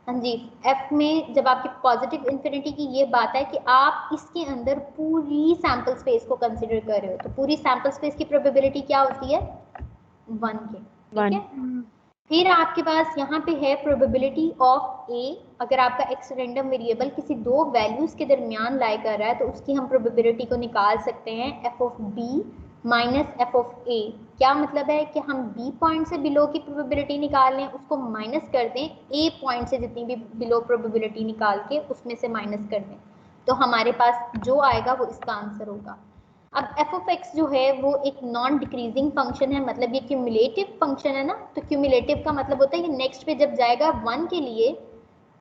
हाँ जी, एफ में जब आपकी पॉजिटिव इन्फिनिटी की ये बात है कि आप इसके अंदर पूरी सैंपल स्पेस को कंसिडर कर रहे हो, तो पूरी सैंपल स्पेस की प्रोबेबिलिटी क्या होती है, 1 के, ठीक है। फिर आपके पास यहाँ पे है प्रोबेबिलिटी ऑफ ए, अगर आपका एक्स रैंडम वेरिएबल किसी दो वैल्यूज के दरमियान लाई कर रहा है तो उसकी हम प्रोबेबिलिटी को निकाल सकते हैं F of B minus F of A. क्या मतलब है कि हम बी पॉइंट से बिलो की प्रोबेबिलिटी निकाल लें, उसको माइनस कर दें, ए पॉइंट से जितनी भी बिलो प्रोबेबिलिटी निकाल के उसमें से माइनस कर दें, तो हमारे पास जो आएगा वो इसका आंसर होगा। अब एफ ऑफ एक्स जो है वो एक नॉन डिक्रीजिंग फंक्शन है, मतलब ये क्यूमुलेटिव फंक्शन है ना, तो क्यूमुलेटिव का मतलब होता है कि नेक्स्ट पे जब जाएगा 1 के लिए,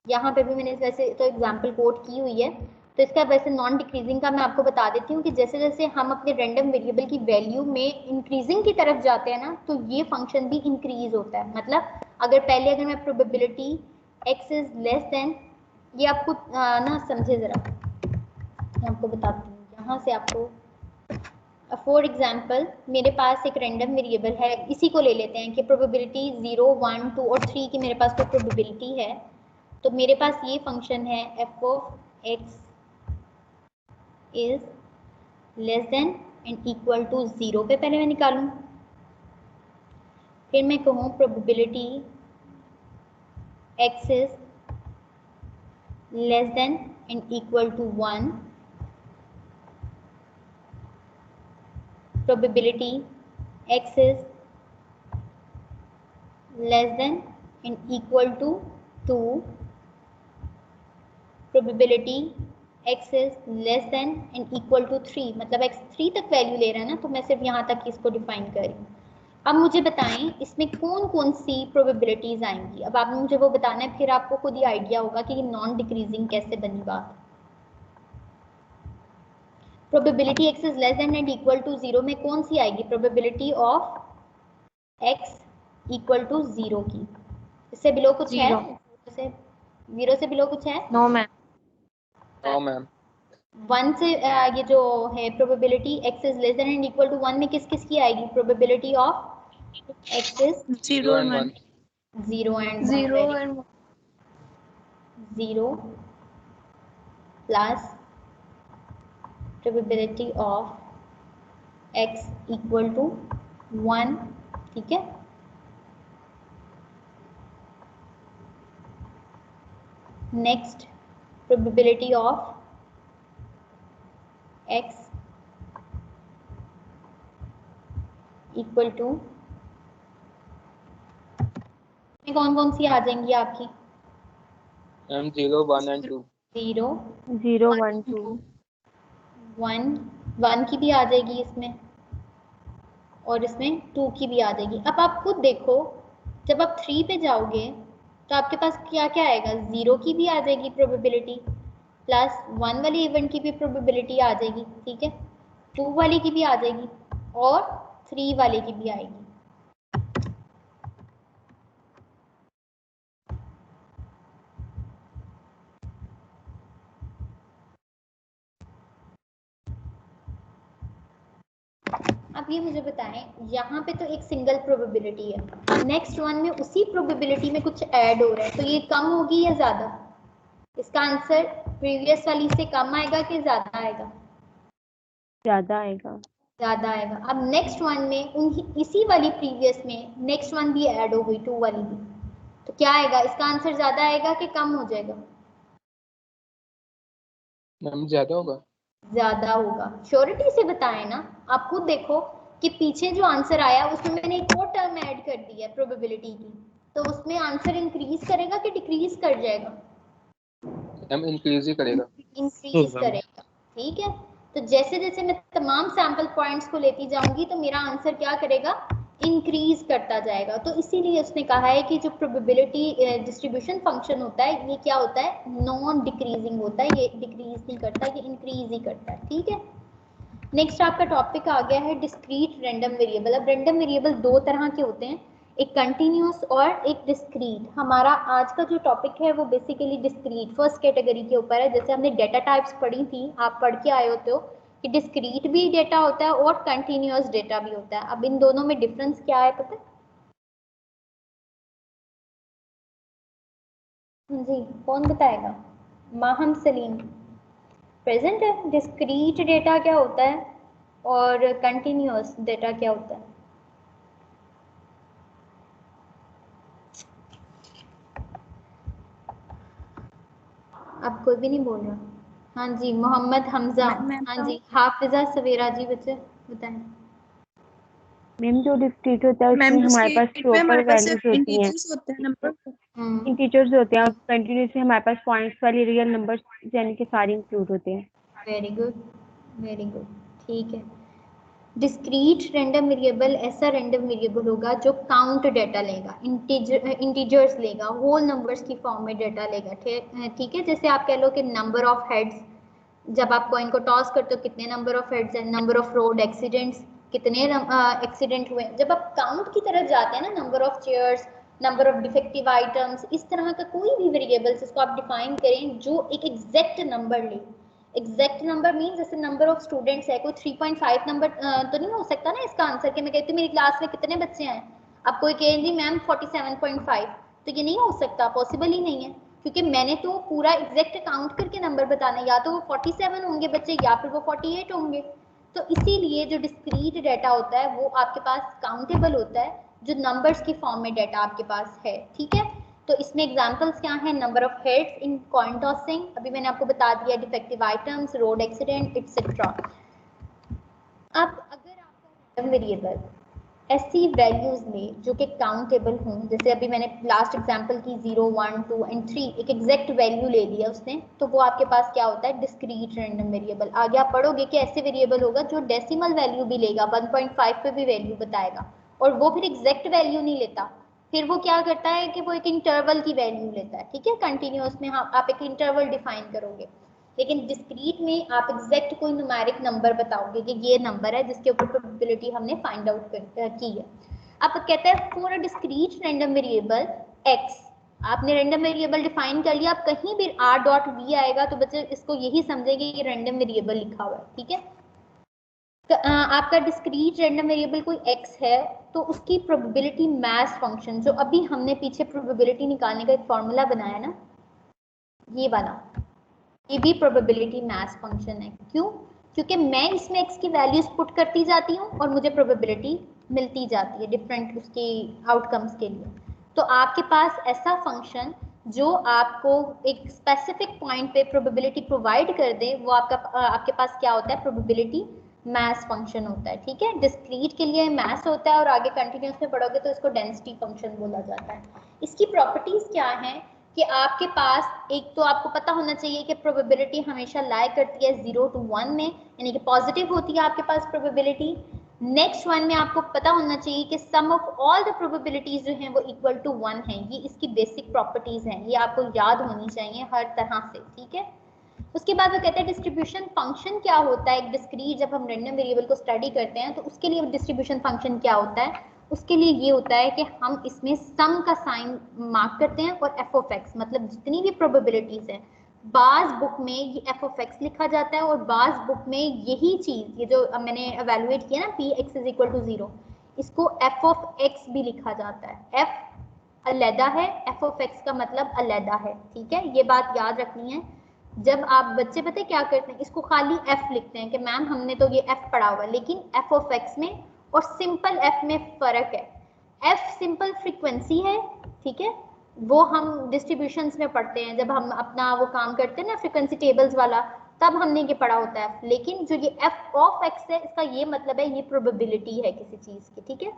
यहाँ पे भी मैंने वैसे तो एग्जांपल कोट की हुई है, तो इसका वैसे नॉन डिक्रीजिंग का मैं आपको बता देती हूँ कि जैसे जैसे हम अपने रैंडम वेरिएबल की वैल्यू में इंक्रीजिंग की तरफ जाते हैं ना, तो ये फंक्शन भी इंक्रीज होता है। मतलब अगर मैं probability x is less then, ये आपको ना समझे ज़रा, मैं आपको बताती हूँ यहाँ से आपको। फॉर एग्जाम्पल मेरे पास एक रैंडम वेरिएबल है, इसी को ले लेते हैं कि प्रोबेबिलिटी 0, 1, 2 और 3 की मेरे पास कोई प्रोबेबिलिटी है, तो मेरे पास ये फंक्शन है f of x is less than and equal to 0 पे पहले मैं निकालूं, फिर मैं कहूँ probability x is less than and equal to 1, probability x is less than and equal to 2, probability x is less than and equal to 3, मतलब x 3 तक value ले रहा है ना, तो मैं सिर्फ यहाँ तक इसको डिफाइन कर रही हूँ। अब मुझे बताएं इसमें कौन कौन सी प्रोबेबिलिटीज आएंगी, अब आपने मुझे वो बताना है, फिर आपको खुद ही आइडिया होगा कि नॉन डिक्रीजिंग कैसे बनी बात। Probability x is less than and equal to 0 में कौन सी आएगी, probability of x equal to 0 की। इससे बिलो कुछ है, 0 से बिलो कुछ है, नो मैम, 1 से ये जो है probability x is less than and equal to 1 में किस किस की आएगी, probability of x is 0 and 1. 0 and 0 plus probability of x equal to 1, ठीक है। Next probability of x equal to, कौन कौन सी आ जाएंगी आपकी, 0, 1 and 2. 0, 0, 1, 2, 1 की भी आ जाएगी इसमें, और इसमें 2 की भी आ जाएगी। अब आप खुद देखो, जब आप 3 पे जाओगे तो आपके पास क्या क्या आएगा, 0 की भी आ जाएगी प्रोबेबिलिटी, प्लस 1 वाले इवेंट की भी प्रोबेबिलिटी आ जाएगी, ठीक है, 2 वाले की भी आ जाएगी और 3 वाले की भी आएगी। अब ये मुझे बताएं, यहाँ पे तो एक सिंगल प्रोबेबिलिटी है, नेक्स्ट वन में उसी प्रोबेबिलिटी में कुछ ऐड हो रहा है, तो ये कम होगी या ज्यादा, इसका आंसर प्रीवियस वाली से कम आएगा कि ज्यादा आएगा, ज्यादा आएगा। ज्यादा आएगा। अब नेक्स्ट वन में इसी वाली प्रीवियस में नेक्स्ट वन भी ऐड हो गई, 2 वाली भी, तो क्या आएगा, इसका आंसर ज्यादा आएगा कि कम हो जाएगा, मैम ज्यादा होगा। ज्यादा होगा। श्योरिटी से बताएं ना, आप खुद देखो कि पीछे जो आंसर आया उसमें मैंने एक और टर्म ऐड कर दी है प्रोबेबिलिटी की, तो उसमें आंसर इंक्रीज करेगा कि डिक्रीज कर जाएगा, मैम इंक्रीज ही करेगा, इंक्रीज करेगा, ठीक है। तो जैसे जैसे मैं तमाम सैंपल पॉइंट्स को लेती जाऊंगी तो मेरा आंसर क्या करेगा, इंक्रीज करता जाएगा। तो इसीलिए उसने कहा है कि जो प्रोबेबिलिटी डिस्ट्रीब्यूशन फंक्शन होता है ये क्या होता है, नॉन डिक्रीजिंग होता है, ये डिक्रीज नहीं करता, ये इंक्रीज ही करता है। ठीक है, नेक्स्ट आपका टॉपिक आ गया है डिस्क्रीट रैंडम वेरिएबल। अब रैंडम वेरिएबल दो तरह के होते हैं, एक कंटिन्यूस और एक डिस्क्रीट। हमारा आज का जो टॉपिक है वो बेसिकली डिस्क्रीट फर्स्ट कैटेगरी के ऊपर है। जैसे हमने डेटा टाइप्स पढ़ी थी, आप पढ़ के आए होते हो कि डिस्क्रीट भी डेटा होता है और कंटिन्यूस डेटा भी होता है। अब इन दोनों में डिफरेंस क्या है पता है? जी, कौन बताएगा? माहम सलीम प्रेजेंट है। डिस्क्रीट डेटा क्या होता है और कंटिन्यूस डेटा क्या होता है? अब कोई भी नहीं बोल रहा। हाँ जी, मोहम्मद हमजा। हाँ जी, हाफिजा सवेरा जी, बच्चे बताएं। मैम जो डिस्क्रीट होता है उसमें हमारे पास प्रॉपर वैल्यूज होती हैं, इंटीजर्स होते हैं, और कंटिन्यूसली हमारे पास पॉइंट्स वाली रियल नंबर्स यानी कि सारे इंक्लूड होते हैं। वेरी गुड, वेरी गुड, ठीक है। डिस्क्रीट रैंडम वेरिएबल ऐसा रैंडम वेरिएबल होगा जो काउंट डेटा लेगा, इंटीजर्स लेगा, होल नंबर्स की फॉर्म में डेटा लेगा। ठीक है, जैसे आप कह लो कि नंबर ऑफ हेड्स, जब आप कॉइन को टॉस करते हो कितने नंबर ऑफ हेड्स हैं, नंबर ऑफ रोड एक्सीडेंट्स, कितने एक्सीडेंट हुए। जब आप काउंट की तरफ जाते हैं ना, number of chairs, number of defective items, इस तरह का कोई भी वेरिएबल्स इसको आप डिफाइन करें जो एक एग्जैक्ट नंबर ले। एग्जैक्ट नंबर मीन जैसे नंबर ऑफ स्टूडेंट्स है, कोई 3.5 नंबर तो नहीं हो सकता ना इसका आंसर कि मैं कहती हूँ मेरी क्लास में कितने बच्चे हैं, अब कोई कहे जी मैम 47.5, तो ये नहीं हो सकता, पॉसिबल ही नहीं है, क्योंकि मैंने तो पूरा एग्जैक्ट काउंट करके नंबर बताना है, या तो वो 47 होंगे बच्चे या फिर वो 48 होंगे। तो इसीलिए जो डिस्क्रीट डाटा होता है वो आपके पास काउंटेबल होता है, जो नंबर्स की फॉर्म में डाटा आपके पास है। ठीक है, तो इसमें एग्जांपल्स क्या हैं? Number of heads in coin tossing, अभी मैंने आपको बता दिया, defective items, road accident etcetera. अब अगर आपका रैंडम वेरिएबल ऐसी वैल्यूज ले जो कि काउंटेबल हों, जैसे अभी मैंने लास्ट एग्जांपल की 0, 1, 2 एंड 3, एक एग्जैक्ट वैल्यू ले लिया उसने, तो वो आपके पास क्या होता है? Discrete random variable. आगे आप पढ़ोगे कि ऐसे वेरिएबल होगा जो डेसिमल वैल्यू भी लेगा, 1.5 पे भी वैल्यू बताएगा, और वो फिर एग्जैक्ट वैल्यू नहीं लेता, फिर वो क्या करता है कि वो एक इंटरवल की वैल्यू लेता है। ठीक है, कंटिन्यूअस में हाँ आप एक इंटरवल डिफाइन करोगे, लेकिन डिस्क्रीट में आप एग्जैक्ट कोई न्यूमेरिक नंबर बताओगे कि ये नंबर है जिसके ऊपर प्रोबेबिलिटी हमने फाइंड आउट की है। अब कहते हैं for a discrete random variable x, आपने रैंडम वेरिएबल डिफाइन कर लिया, अब कहीं भी r.v आएगा तो बच्चे इसको यही समझेंगे कि रैंडम वेरिएबल लिखा हुआ है। ठीक है, आपका डिस्क्रीट रैंडम वेरिएबल कोई x है तो उसकी प्रोबेबिलिटी मैथ फंक्शन, जो अभी हमने पीछे प्रोबेबिलिटी निकालने का एक फॉर्मूला बनाया ना, ये वाला, ये भी प्रोबेबिलिटी मैथ फंक्शन है। क्यों? क्योंकि मैं इसमें x की वैल्यूज पुट करती जाती हूँ और मुझे प्रोबेबिलिटी मिलती जाती है डिफरेंट उसके आउटकम्स के लिए। तो आपके पास ऐसा फंक्शन जो आपको एक स्पेसिफिक पॉइंट पे प्रोबेबिलिटी प्रोवाइड कर दे, वो आपके पास क्या होता है? प्रोबेबिलिटी मैथ फंक्शन होता है। ठीक है, डिस्क्रीट के लिए मैथ होता है और आगे कंटिन्यूस में पढ़ोगे तो इसको डेंसिटी फंक्शन बोला जाता है। इसकी प्रॉपर्टीज क्या हैं कि आपके पास एक तो आपको पता होना चाहिए कि प्रोबेबिलिटी हमेशा लाई करती है 0 to 1 में, यानी कि पॉजिटिव होती है आपके पास प्रोबेबिलिटी। नेक्स्ट वन में आपको पता होना चाहिए कि sum of all the probabilities जो हैं वो इक्वल टू 1 है। ये इसकी बेसिक प्रॉपर्टीज हैं, ये आपको याद होनी चाहिए हर तरह से। ठीक है, उसके बाद वो कहते हैं डिस्ट्रीब्यूशन फंक्शन क्या होता है। एक डिस्क्रीट जब हम रैंडम वेरिएबल को स्टडी करते हैं तो उसके लिए डिस्ट्रीब्यूशन फंक्शन क्या होता है? उसके लिए ये होता है कि हम इसमें सम का साइन मार्क करते हैं और एफ ऑफ एक्स, मतलब जितनी भी प्रोबेबिलिटीज हैं, बाज बुक में ये एफ ऑफ एक्स लिखा जाता है और बाज बुक में यही चीज, ये जो मैंने एवेलुएट किया ना P X is equal to 0, इसको एफ ऑफ एक्स भी लिखा जाता है। एफ अलहदा है, एफ ऑफ एक्स का मतलब अलहदा है। ठीक है, ये बात याद रखनी है। जब आप बच्चे पता है क्या करते हैं, इसको खाली एफ लिखते हैं कि मैम हमने तो ये एफ पढ़ा हुआ है, लेकिन एफ ऑफ एक्स में और सिंपल एफ में फर्क है। एफ सिंपल फ्रीक्वेंसी है, ठीक है, वो हम डिस्ट्रीब्यूशंस में पढ़ते हैं, जब हम अपना वो काम करते हैं ना फ्रीक्वेंसी टेबल्स वाला, तब हमने ये पढ़ा होता है। लेकिन जो ये एफ ऑफ एक्स है, इसका ये मतलब है ये प्रोबेबिलिटी है किसी चीज की। ठीक है,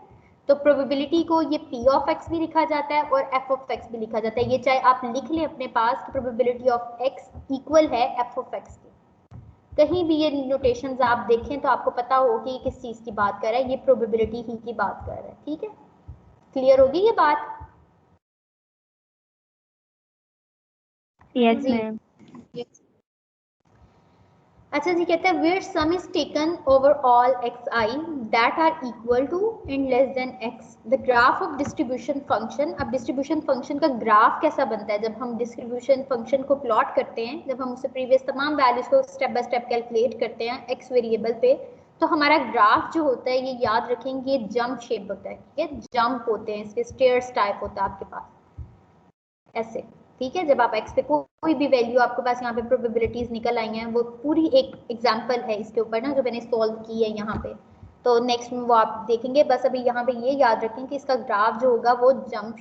तो प्रोबेबिलिटी को ये पी ऑफ एक्स भी लिखा जाता है और एफ ऑफ एक्स भी लिखा जाता है। ये चाहे आप लिख लें अपने पास कि प्रोबेबिलिटी ऑफ एक्स इक्वल है एफ ऑफ एक्स के। कहीं भी ये नोटेशंस आप देखें तो आपको पता हो कि ये किस चीज की बात कर रहा है, ये प्रोबेबिलिटी ही की बात कर रहा है। ठीक है, क्लियर होगी ये बात? Yes ma'am. अच्छा जी, कहता है where sum is taken over all X I that are equal to and less than X the graph of distribution function. अब डिस्ट्रीब्यूशन फंक्शन का ग्राफ कैसा बनता है? जब हम डिस्ट्रीब्यूशन फंक्शन को प्लॉट करते हैं, जब हम उससे प्रीवियस तमाम वैल्यूज को स्टेप बाय स्टेप कैलकुलेट करते हैं एक्स वेरिएबल पे, तो हमारा ग्राफ जो होता है, ये याद रखेंगे, ये जंप शेप होता है। ठीक है, जंप होते हैं इसके, स्टेयर्स टाइप होता है आपके पास ऐसे। ठीक है, जब आप एक्स पे कोई भी वैल्यू आपके पास यहाँ पे प्रोबेबिलिटीज निकल आई हैं, वो पूरी एक एग्जांपल है इसके ऊपर ना जो मैंने सॉल्व की है यहाँ पे, तो नेक्स्ट में वो आप देखेंगे। बस अभी यहाँ पे ये याद रखें कि इसका ग्राफ जो होगा वो जंप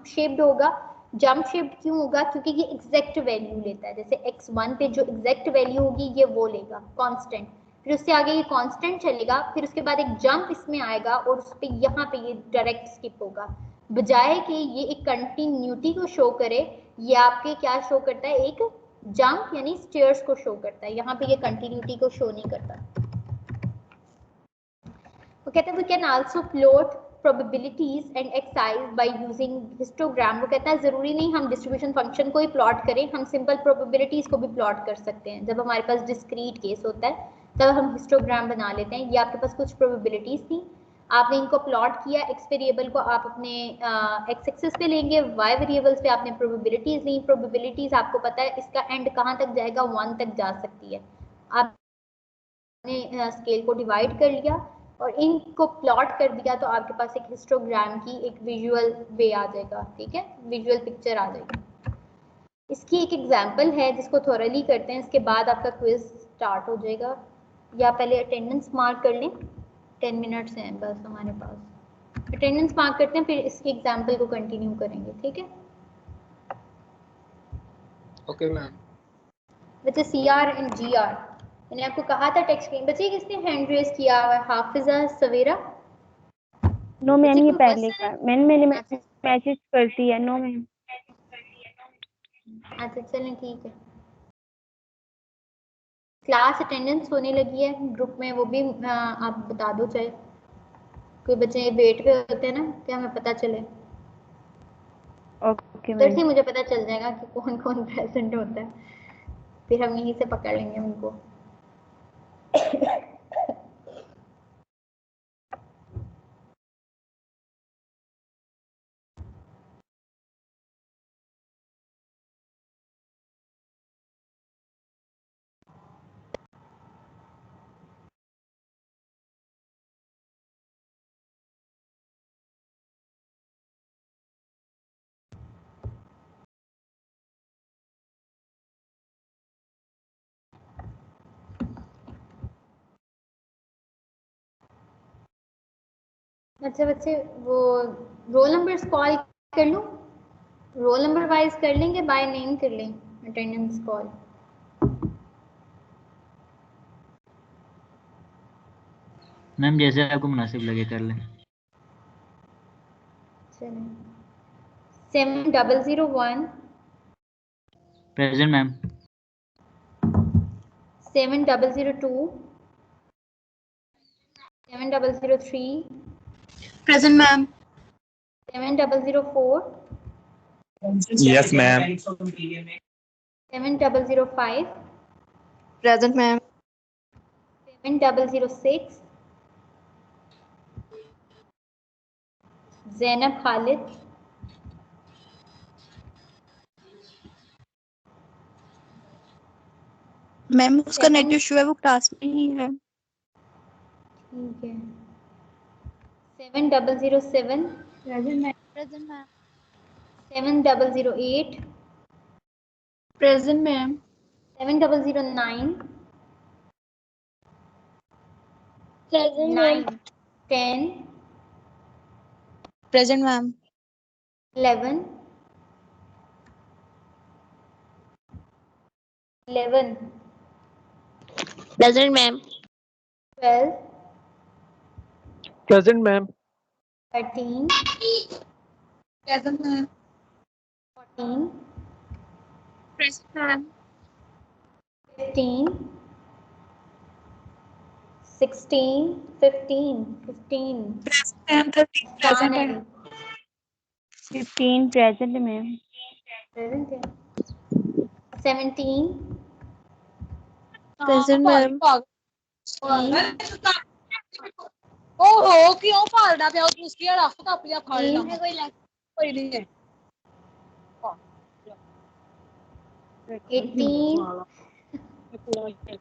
शेप्ड होगा। जंप शेप्ड क्यों होगा? क्योंकि ये एग्जैक्ट वैल्यू लेता है। जैसे x1 पे जो एग्जैक्ट वैल्यू होगी ये वो लेगा कांस्टेंट, फिर उससे आगे ये कांस्टेंट चलेगा, फिर उसके बाद एक जंप इसमें आएगा और उस पे यहाँ पे ये डायरेक्ट स्किप होगा। बजाय कि ये एक कंटिन्यूटी को शो करे, ये आपके क्या शो करता है? एक जंप यानी स्टेयर्स को शो करता है। यहाँ पे ये कंटिन्यूटी को शो नहीं करता। वो कहते हैं we can also plot probabilities and xi by using histogram। वो कहता है जरूरी नहीं हम डिस्ट्रीब्यूशन फंक्शन को ही प्लॉट करें, हम सिंपल प्रोबेबिलिटीज को भी प्लॉट कर सकते हैं। जब हमारे पास डिस्क्रीट केस होता है तब हम हिस्टोग्राम बना लेते हैं। ये आपके पास कुछ प्रोबेबिलिटीज थी, आपने इनको प्लॉट किया। एक्स वेरिएबल को आप अपने एक्स एक्सिस पे लेंगे, वाई वेरिएबल्स पे आपने प्रोबेबिलिटीज ली। प्रोबेबिलिटीज आपको पता है इसका एंड कहाँ तक जाएगा? 1 तक जा सकती है। आपने स्केल को डिवाइड कर लिया और इनको प्लॉट कर दिया, तो आपके पास एक हिस्टोग्राम की एक विजुअल वे आ जाएगा। ठीक है, विजुअल पिक्चर आ जाएगी। इसकी एक एग्जांपल है जिसको थोरली करते हैं, इसके बाद आपका क्विज स्टार्ट हो जाएगा। या पहले अटेंडेंस मार्क कर लें, 10 मिनट्स हैं बस हमारे पास। अटेंडेंस मार्क करते हैं, फिर इसकी एग्जांपल को कंटिन्यू करेंगे। ठीक है, ओके मैम। बच्चे CR एंड GR मैंने आपको कहा था टेक्स्ट स्क्रीन। बच्चे किसने हैंड रेज किया हुआ है? हाफिजा, सवेरा? नो मैम, ये पहले का मैंने मैसेज करती है। No ma'am. अच्छा चलें, ठीक है। क्लास अटेंडेंस होने लगी है ग्रुप में, वो भी आप बता दो, चाहे कोई बच्चे वेट पे होते हैं ना, क्या हमें पता चले। Okay ma'am. मुझे पता चल जाएगा कि कौन कौन प्रेजेंट होता है, फिर हम यहीं से पकड़ लेंगे उनको। अच्छा बच्चे, वो रोल नंबर्स कॉल कर लूं? रोल नंबर वाइज कर लेंगे, बाय नेम कर लें अटेंडेंस कॉल? मैम जैसे आपको मुनासिब लगे कर लें। चलें। 7001 present ma'am. 7002 7003 Present, ma'am. 7004 Yes, ma'am. 7005 Present, ma'am. 7006 Zainab Khalid, ma'am उसका नेट इशू है, वो क्लास में ही है। ठीक है। 7007 Present, ma'am. Present, ma'am. 7008 Present, ma'am. 7009 Present, 9 10 Present, ma'am. 11 11 Present, ma'am. 12 Present, ma'am. 13 Present, ma'am. 14 Present, ma'am. 15 16, 15, 15. Ma'am 13 present है। 15 present ma'am. Present है। 17, present ma'am. ओहो क्यों फालदा पे उसकी रख कापियां फाड़ ला कोई नहीं है। 18,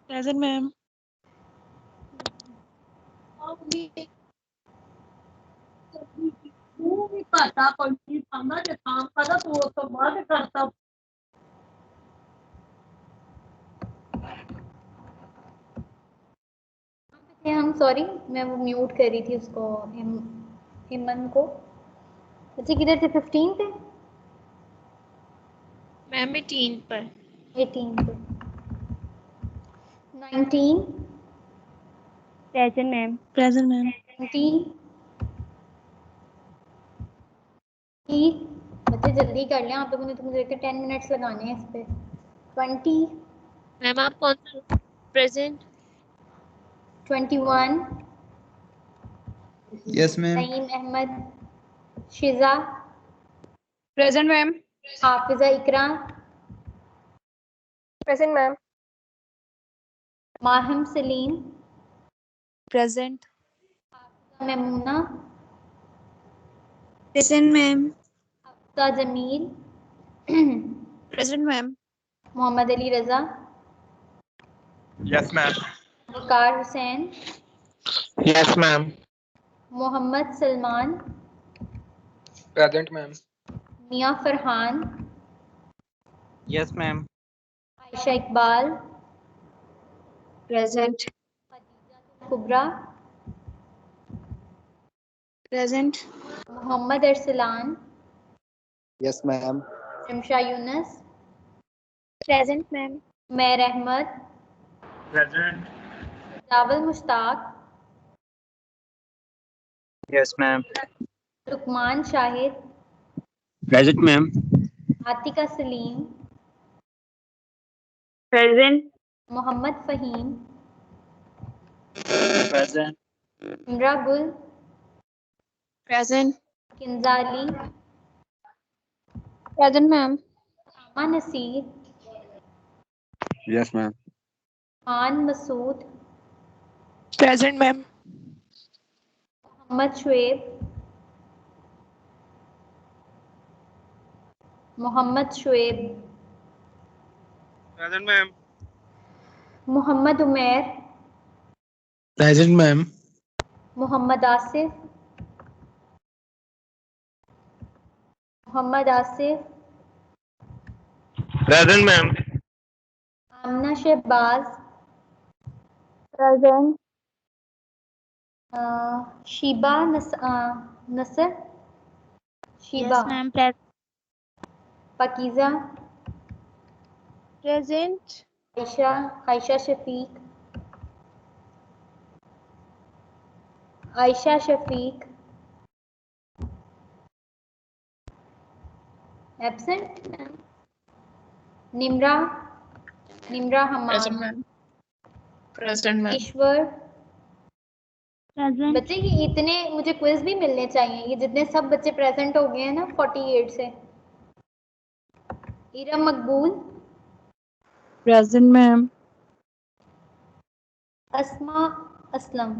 प्रेजेंट मैम। पता कोई समझ काम करा तो बाद करता। हम सॉरी मैं वो म्यूट कर रही थी उसको हिमन को। बच्चे किधर थे? 15 पे? मैम 18 पर। 18 पे। 19, प्रेजेंट मैम। Present ma'am. 20, बच्चे जल्दी कर लें आप लोगों ने, तो मुझे लगता है 10 मिनट्स लगाने हैं इस पे। 20, मैम आप कौन सा present? 21, Yes, ma'am. Naeem Ahmad, Shiza, present ma'am. Hafiza Iqra, present ma'am. Mahim Saleem, present. Memuna, present ma'am. Hafsa Jameel, present ma'am. Mohammad Ali Raza, Yes, ma'am. Waqar Hussain, Yes, ma'am. Mohammad Salman, Present, ma'am. Mian Farhan, Yes, ma'am. Ayesha Iqbal, present. Kubra, present. Mohammad Arsalan, Yes, ma'am. Rimsha Younas, present ma'am. Mair Ahmad, Present. Jawal Mushtaq, Yes, ma'am. Luqman Shahid, Present, ma'am. Atika Salim, present. Mohammad Faheem, Present. Imra Gul, present. Kinzali, present ma'am. Sama Naseer, Yes, ma'am. Khan Masood, present ma'am. Mohammad Shoaib, Mohammad Shoaib, Present, ma'am. Mohammad Umair, Present, ma'am. Mohammad Asif, Mohammad Asif, Present, ma'am. Amna Shahbaz, present. Sheeba Nasar, Sheeba, yes ma'am. Pakeeza, present. Ayesha, Ayesha Shafiq, Ayesha Shafiq, absent, Nimra, Nimra present Haman, ma'am. Present ma'am. Ishwar. Present. बच्चे ये इतने मुझे quiz भी मिलने चाहिए, ये जितने सब बच्चे प्रेजेंट हो गए हैं ना 48 से। Iram Maqbool, present ma'am. Asma Aslam,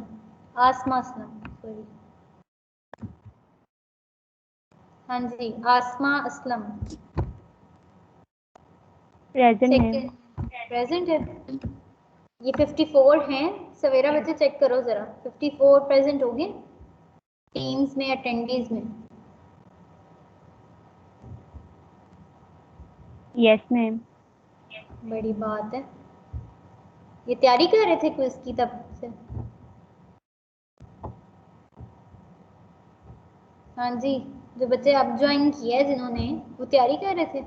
Asma Aslam, sorry, हाँ जी Asma Aslam, present ma'am. Second present है। ये 54 हैं। सवेरा बच्चे चेक करो जरा, 54 प्रेजेंट हो गए टीम्स में, अटेंडीज में। Yes ma'am. बड़ी बात है। ये तैयारी कर रहे थे क्विज की तब से? हाँ जी, जो बच्चे अब ज्वाइन किया है जिन्होंने, वो तैयारी कर रहे थे,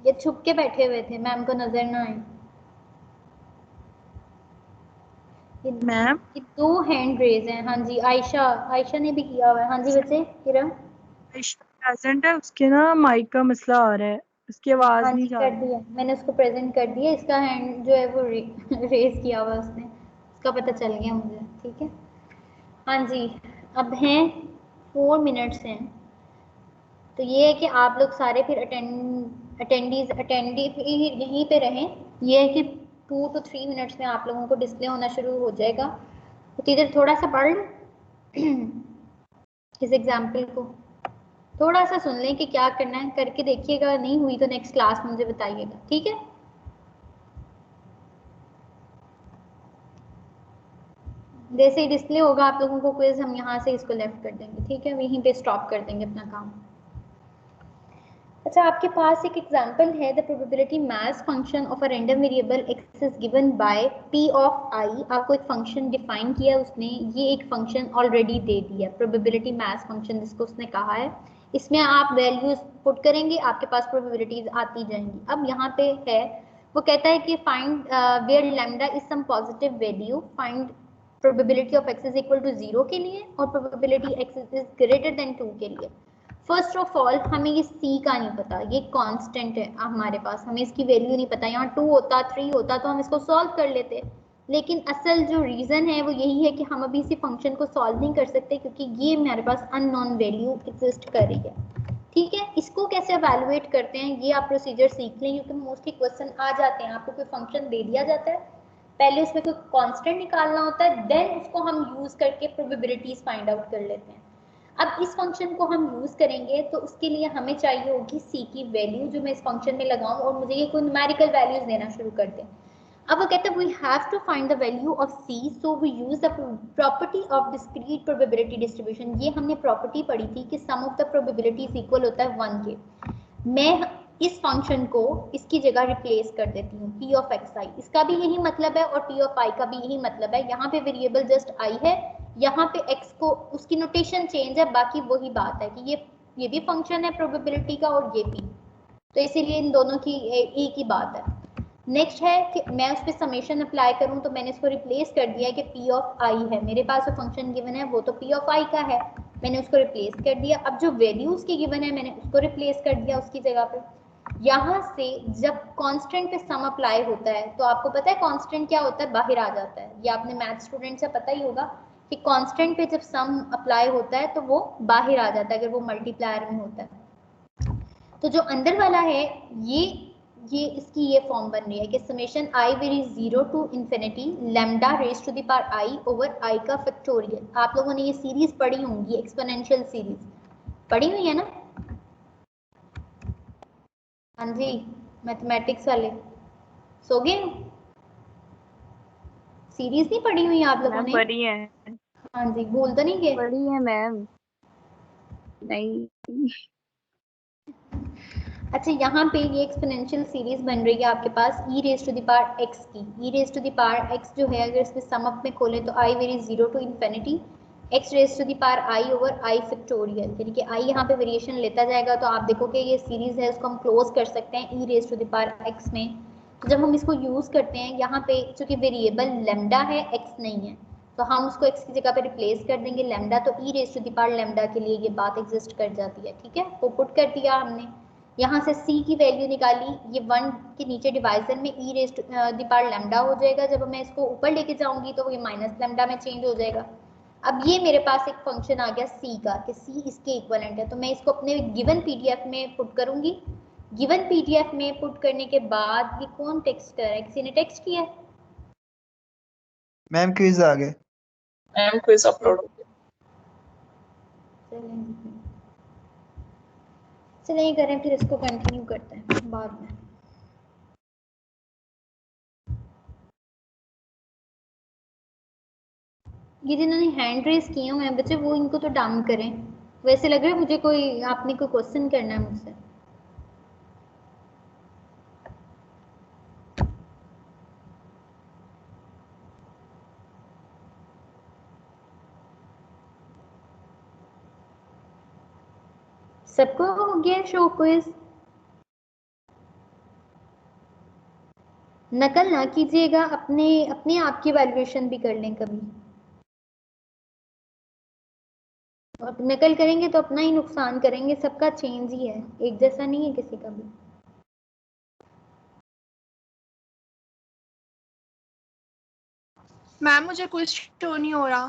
ये छुप के बैठे हुए थे मैम को नजर ना आए। मैम ये 2 हैंड रेज हैं। हाँ जी आयशा, आयशा ने भी किया हुआ है। हाँ जी बच्चे, किरण। प्रेजेंट है, उसके ना माइक का मसला आ रहा है। उसकी आवाज हाँ नहीं जी जा कर रही। दिया मैंने, उसको प्रेजेंट कर दिया। इसका हैंड जो है वो रेज किया हुआ उसने, उसका पता चल गया मुझे। ठीक है, हाँ जी। अब हैं 4 मिनट्स हैं, तो ये है कि आप लोग सारे फिर अटेंडी यहीं पे रहें। ये है कि 2 to 3 मिनट्स में आप लोगों को डिस्प्ले होना शुरू हो जाएगा। तो इधर थोड़ा सा पढ़ लो इस एग्जाम्पल को, थोड़ा सा सुन लें कि क्या करना है, करके देखिएगा। नहीं हुई तो नेक्स्ट क्लास में मुझे बताइएगा, ठीक है। जैसे ही डिस्प्ले होगा आप लोगों को क्विज, हम यहाँ से इसको लेफ्ट कर देंगे, ठीक है, वहीं पे स्टॉप कर देंगे अपना काम। अच्छा, आपके पास एक एग्जांपल है, the probability mass function of a random variable X is given by P of I. आपको एक फंक्शन डिफाइन किया उसने, ये एक फंक्शन ऑलरेडी दे दिया, प्रोबेबिलिटी मास फंक्शन जिसको उसने कहा है। इसमें आप वैल्यूज पुट करेंगे, आपके पास प्रोबेबिलिटीज आती जाएंगी। अब यहाँ पे है, वो कहता है कि find where lambda is some positive value, find probability of x is equal to 0 के लिए और probability x is greater than 2 के लिए। फर्स्ट ऑफ ऑल हमें ये c का नहीं पता, ये कांस्टेंट है हमारे पास, हमें इसकी वैल्यू नहीं पता। यहाँ 2 होता 3 होता तो हम इसको सॉल्व कर लेते, लेकिन असल जो रीजन है वो यही है कि हम अभी इसी फंक्शन को सॉल्व नहीं कर सकते क्योंकि ये हमारे पास अननोन वैल्यू एग्जिस्ट कर रही है। ठीक है, इसको कैसे एवेलुएट करते हैं ये आप प्रोसीजर सीख लें, क्योंकि मोस्टली क्वेश्चन आ जाते हैं, आपको कोई फंक्शन दे दिया जाता है, पहले उसमें कोई कांस्टेंट निकालना होता है, देन उसको हम यूज करके प्रोबेबिलिटीज फाइंड आउट कर लेते हैं। अब इस फंक्शन को हम यूज करेंगे तो उसके लिए हमें चाहिए होगी c की वैल्यू जो मैं इस फंक्शन में लगाऊं और मुझे ये कोई न्यूमेरिकल वैल्यूज देना शुरू कर दें। अब वो कहते हैं we have to find the value of c, so we use the property of discrete probability distribution. ये हमने प्रॉपर्टी पढ़ी थी कि sum of the probabilities equal होता है 1 के। मैं इस फंक्शन को इसकी जगह रिप्लेस कर देती हूँ p ऑफ एक्स आई, इसका भी यही मतलब है और p ऑफ आई का भी यही मतलब है। यहाँ पे वेरिएबल जस्ट i है, यहाँ पे x को उसकी नोटेशन चेंज है, बाकी वही बात है कि ये भी फंक्शन है प्रोबेबिलिटी का और ये भी, तो इसीलिए इन दोनों की एक ही बात है। नेक्स्ट है कि मैं उस पर समेशन अप्लाई करूं, तो मैंने इसको रिप्लेस कर दिया कि p ऑफ आई है, मेरे पास जो फंक्शन गिवन है वो तो p ऑफ आई का है, मैंने उसको रिप्लेस कर दिया। अब जो वैल्यू उसकी गिवन है मैंने उसको रिप्लेस कर दिया उसकी जगह पे। यहाँ से जब कांस्टेंट पे सम अप्लाई होता है तो आपको पता है कांस्टेंट क्या होता है, बाहर आ जाता है। ये आपने मैथ स्टूडेंट से पता ही होगा कि कांस्टेंट पे जब सम अप्लाई होता है तो वो बाहर आ जाता है अगर वो मल्टीप्लायर में होता है। तो जो अंदर वाला है ये इसकी ये फॉर्म बन रही है कि summation I varies 0 to infinity lambda raise to the power I over I का फैक्टोरियल। आप लोगों ने ये सीरीज पढ़ी होंगी, एक्सपोनेंशियल सीरीज पढ़ी हुई है ना? हाँ जी, मैथमेटिक्स वाले सो गए? सीरीज नहीं पढ़ी हुई आप लोगों ने? पढ़ी है। हाँ जी, भूल तो नहीं गए? पढ़ी है मैम। नहीं। अच्छा, यहाँ पे ये एक्सपोनेंशियल सीरीज बन रही है आपके पास e raise to the power x की। e raise to the power x जो है अगर इसमें सम अप में खोलें तो i varies 0 to infinity x raise to the power i over i factorial, यानी कि i यहाँ पे वेरिएशन लेता जाएगा। तो आप देखोगे ये सीरीज है, उसको हम क्लोज कर सकते हैं e raise to the power x में। तो जब हम इसको यूज करते हैं यहाँ पे, चूंकि वेरिएबल लेमडा है x नहीं है, तो हम उसको x की जगह पे रिप्लेस कर देंगे लेमडा, तो e raise to the power lambda के लिए ये बात एग्जिस्ट कर जाती है। ठीक है, वो पुट कर दिया हमने, यहाँ से c की वैल्यू निकाली, ये 1 के नीचे डिवाइजर में e raise to the power lambda हो जाएगा। जब मैं इसको ऊपर लेके जाऊंगी तो ये माइनस लैम्डा में चेंज हो जाएगा। अब ये मेरे पास एक फंक्शन आ गया c का कि c इसके इक्विवेलेंट है, तो मैं इसको अपने गिवन पीडीएफ में पुट करूंगी। गिवन पीडीएफ में पुट करने के बाद ये कौन टेक्स्ट कर रहा है, किसी ने टेक्स्ट किया है? मैम क्विज आ गए। मैम क्विज अपलोड हो गया। चलिए करें, फिर इसको कंटिन्यू करते हैं बाद में। ये जिन्होंने हैंड रेस किए हुए हैं बच्चे, वो इनको तो डाउन करें। वैसे लग रहा है मुझे कोई आपने कोई क्वेश्चन करना है मुझसे। सबको हो गया शो क्विज? नकल ना कीजिएगा, अपने अपने आप की वैल्यूएशन भी कर लें कभी। और नकल करेंगे तो अपना ही नुकसान करेंगे, सबका चेंज ही है, एक जैसा नहीं है किसी का भी। मैम मुझे कुछ शो नहीं हो रहा।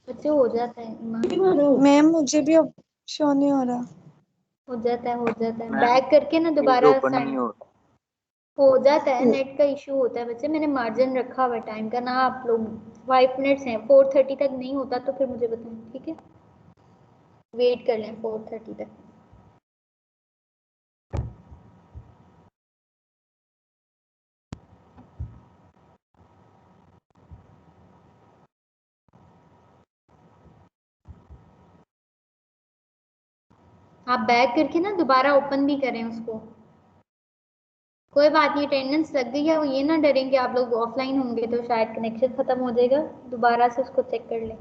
बच्चे हो जाता है ईमान। मैम मुझे भी अब शो नहीं हो रहा। हो जाता है मैम बैक करके ना पेज दोबारा ओपन साइन नहीं हो हो जाता है, नेट का इशू होता है बच्चे। मैंने मार्जिन रखा हुआ टाइम का ना, आप लोग 5 मिनट्स हैं, 4:30 तक नहीं होता तो फिर मुझे बताएं, ठीक है? वेट कर लें 4:30 तक। आप बैक करके ना दोबारा ओपन भी करें उसको, कोई बात नहीं। अटेंडेंस लग गई है, वो ये ना डरेंगे आप लोग ऑफलाइन होंगे तो शायद कनेक्शन खत्म हो जाएगा, दोबारा से उसको चेक कर लें।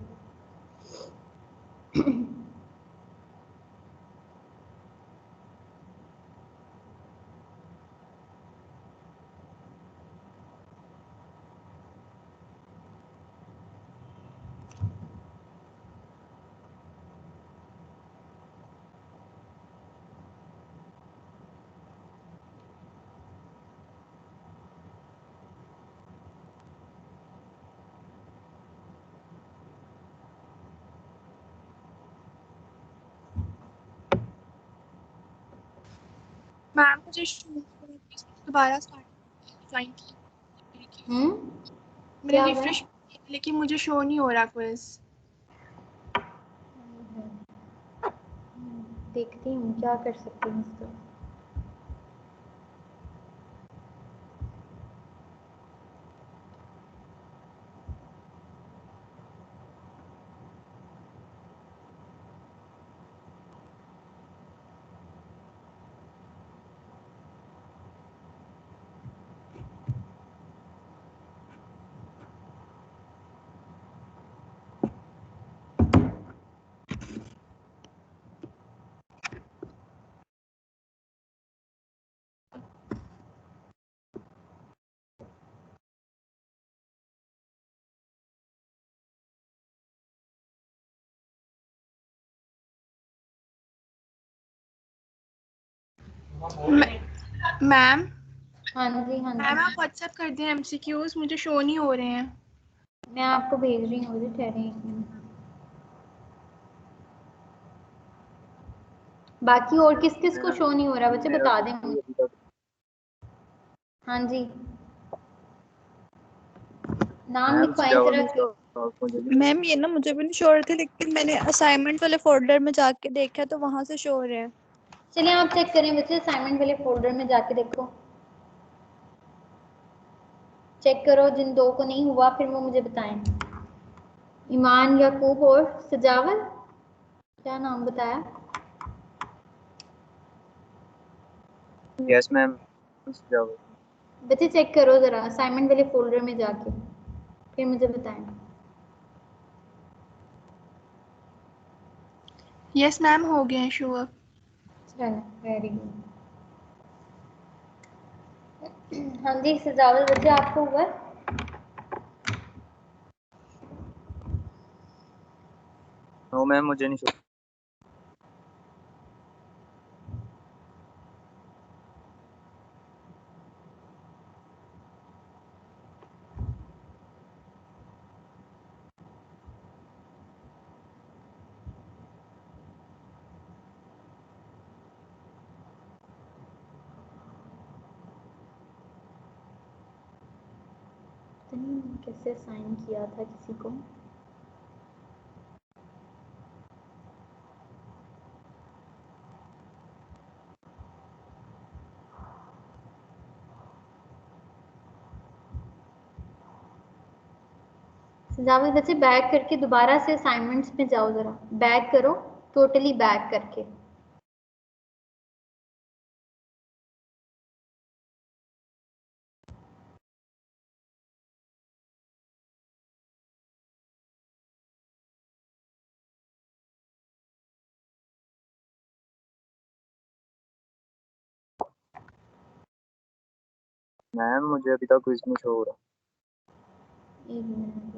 मैम मुझे दोबारा स्टार्ट ज्वाइन मैंने क्या रिफ्रेश लेकिन मुझे शो नहीं हो रहा क्विज। देखती हूँ क्या कर सकती हूँ इसका। मैम हाँ जी हाँ मैम जी, आप व्हाट्सएप कर दें एमसीक्यूज, मुझे शो नहीं हो रहे हैं। मैं आपको भेज रही हूँ, मुझे ठहरे 1 मिनट। बाकी और किस किस को शो नहीं हो रहा बच्चे बता दें मुझे। हाँ जी, नाम लिखवाएं जरा। मैम ये ना मुझे भी नहीं शो हो रहे थे, लेकिन मैंने असाइनमेंट वाले फोल्डर में जाके देखा तो वहां से शो हो रहे हैं। चलिए आप चेक करें बच्चे, असाइनमेंट वाले फोल्डर में जाके देखो, चेक करो। जिन 2 को नहीं हुआ फिर वो मुझे बताएं। ईमान, याकूब और सजावल, क्या नाम बताया? Yes ma'am. बच्चे चेक करो जरा असाइनमेंट वाले फोल्डर में जाके, फिर मुझे बताएं। यस मैम हो गए हैं शो अब। चलो वेरी गुड। हाँ जी सजावल बच्चे आपको हुआ है? नो मैम मुझे नहीं शो। कैसे साइन किया था किसी को? सजावल बच्चे बैक करके दोबारा से असाइनमेंट्स में जाओ, जरा बैक करो, टोटली बैक करके। मैम मुझे अभी तक कुछ नहीं शो हो रहा। 1 मिनट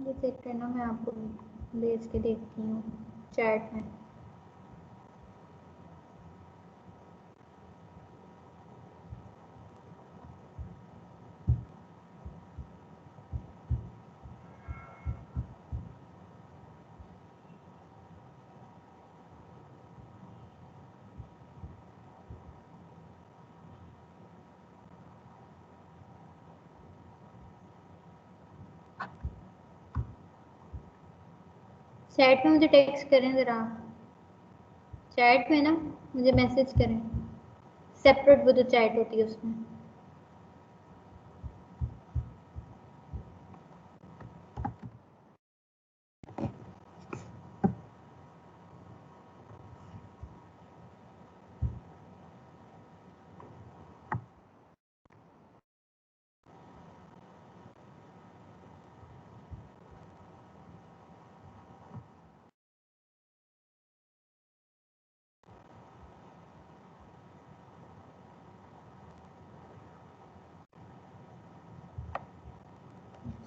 ये चेक करना, मैं आपको भेज के देखती हूँ चैट में। चैट में मुझे टेक्स्ट करें ज़रा, चैट में ना मुझे मैसेज करें, सेपरेट वो जो चैट होती है उसमें।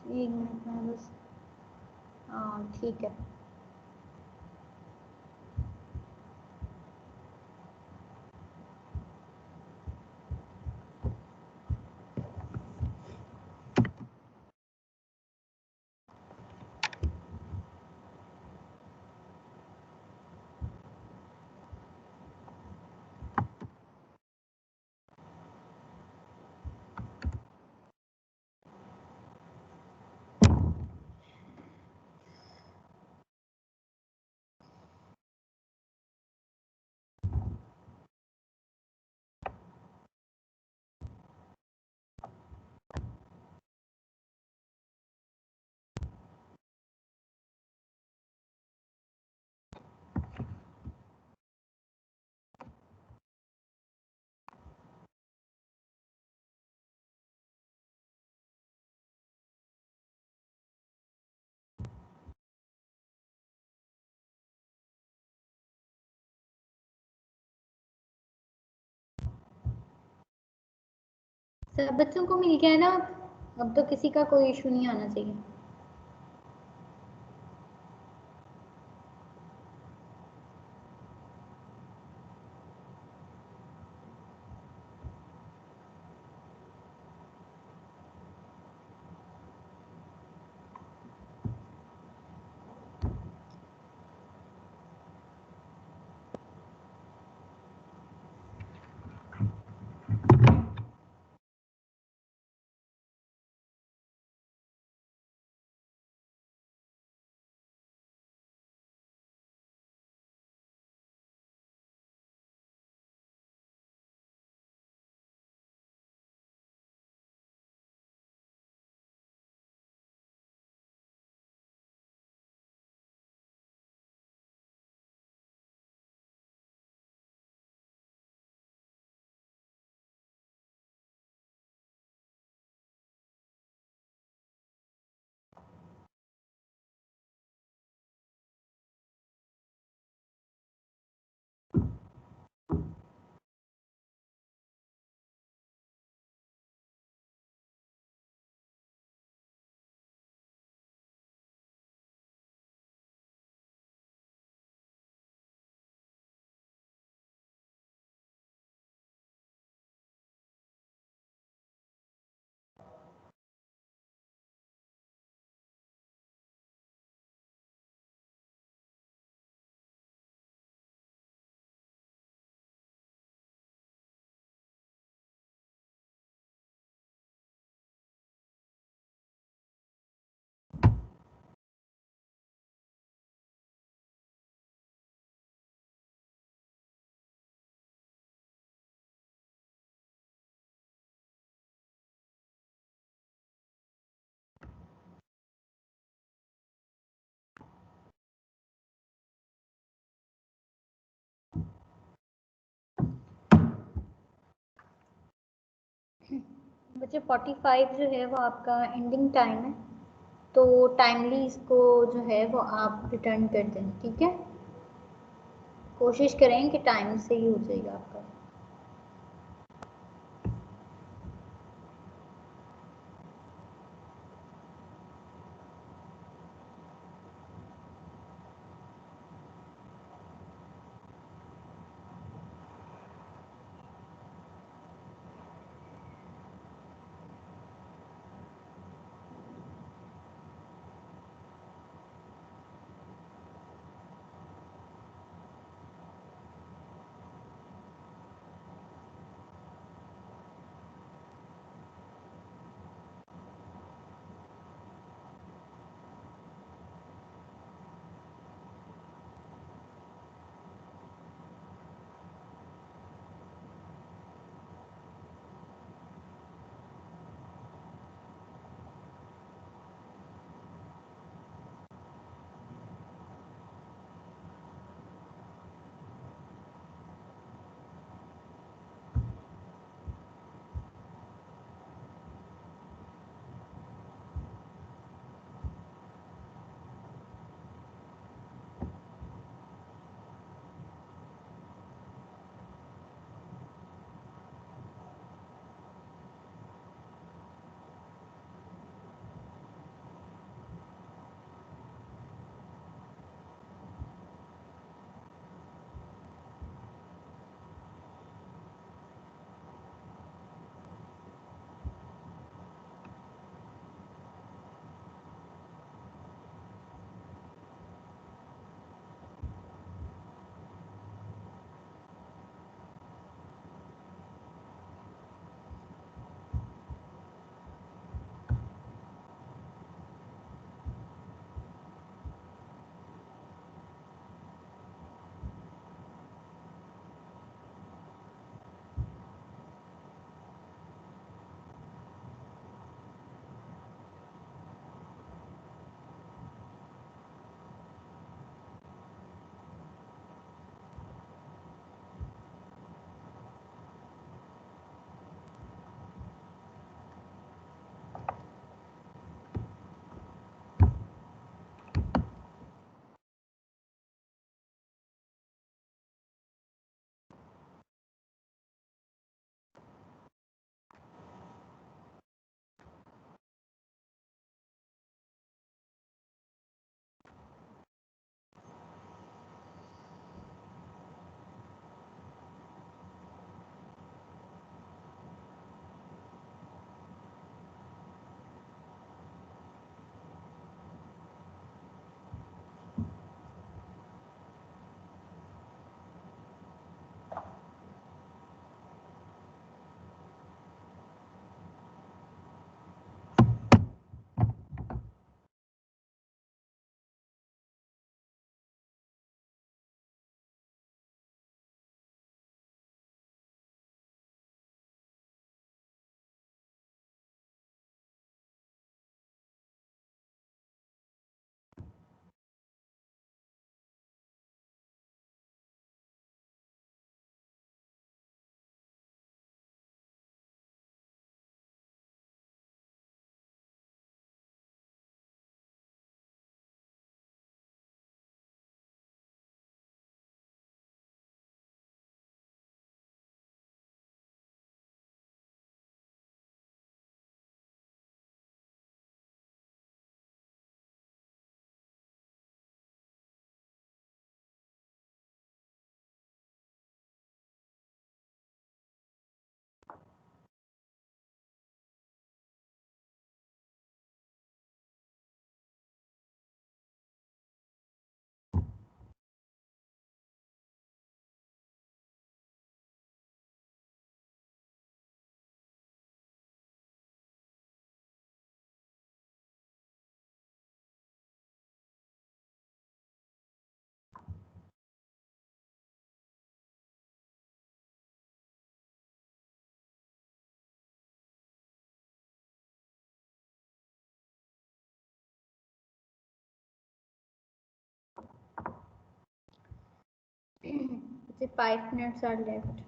एक मिनट में बस, हाँ ठीक है। सब बच्चों को मिल गया है ना, अब तो किसी का कोई इशू नहीं आना चाहिए। बच्चे 45 जो है वो आपका एंडिंग टाइम है, तो टाइमली इसको जो है वो आप रिटर्न कर दें, ठीक है। कोशिश करें कि टाइम से ही हो जाएगा आपका। 5 minutes are left.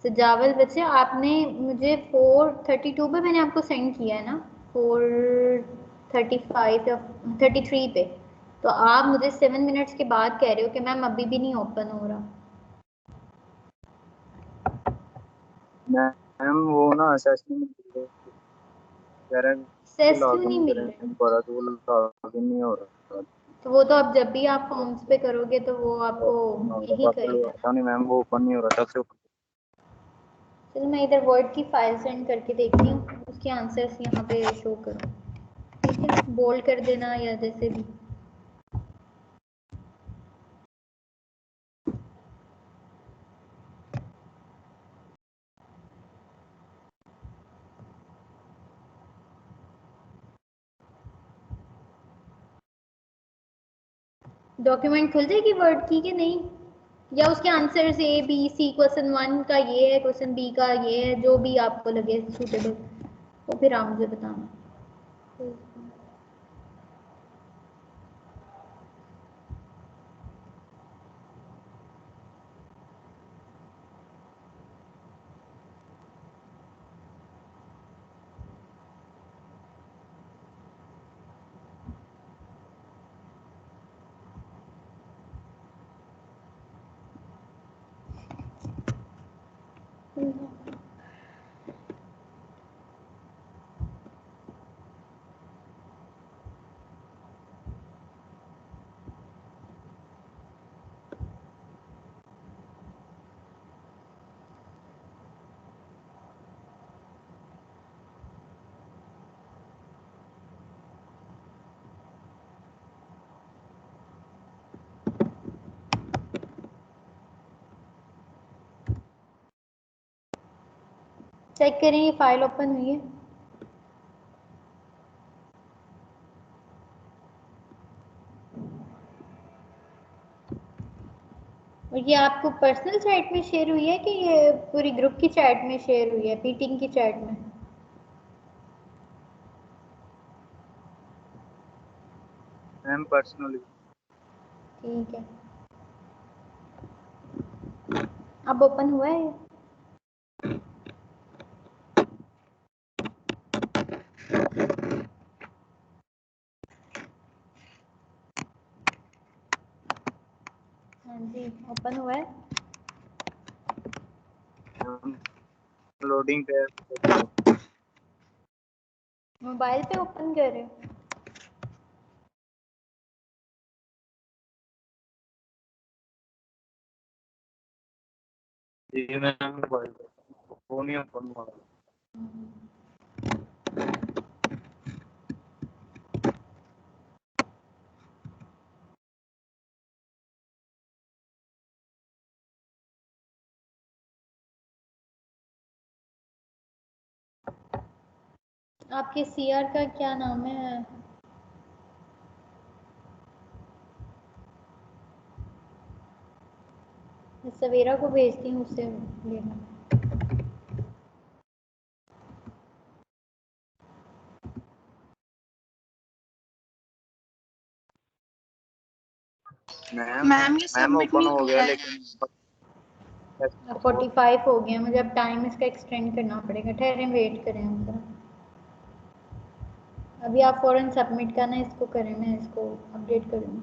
सजावल बच्चे, आपने मुझे 4:32 पे मैंने आपको सेंड किया है ना, 4:35 या 33 पे, तो आप मुझे 7 मिनट्स के बाद कह रहे हो कि मैम अभी भी नहीं ओपन हो रहा। मैम वो ना असेसमेंट क्यों नहीं मिल नहीं हो रहा, तो वो तो अब जब भी आप फॉर्म्स पे करोगे तो वो आपको यही करेगा। पता नहीं मैम, वो ओपन नहीं हो रहा था। चलो मैं इधर वर्ड की फाइल सेंड करके देखती हूँ, उसके आंसर्स यहाँ पे शो करो, ठीक है, बोल्ड कर देना या जैसे भी। डॉक्यूमेंट खुल जाएगी वर्ड की कि नहीं, या उसके answers A B C, question 1 का ये है, क्वेश्चन B का ये है, जो भी आपको लगे सूटेबल वो फिर आप मुझे बताना। चेक करें ये फाइल ओपन हुई है। और ये आपको पर्सनल चैट में शेयर हुई है कि ये पूरी ग्रुप की चैट में शेयर हुई है, मीटिंग की चैट में? Ma'am personally. ठीक है, अब ओपन हुआ है। हाँ जी ओपन हुआ है। लोडिंग पे मोबाइल पे ओपन कर रहे हो? जी मैम, वो नहीं ओपन हुआ। आपके सीआर का क्या नाम है? सवेरा को भेजती हूँ, उससे लेना। मैम ये सबमिट ओपन नहीं हो हो गया रहा है। लेकिन 45 हो गया, मुझे अब टाइम इसका एक्सटेंड करना पड़ेगा। ठहरें, वेट करें हम जरा। अभी आप फौरन सबमिट करना इसको करें, मैं इसको अपडेट करूँगी।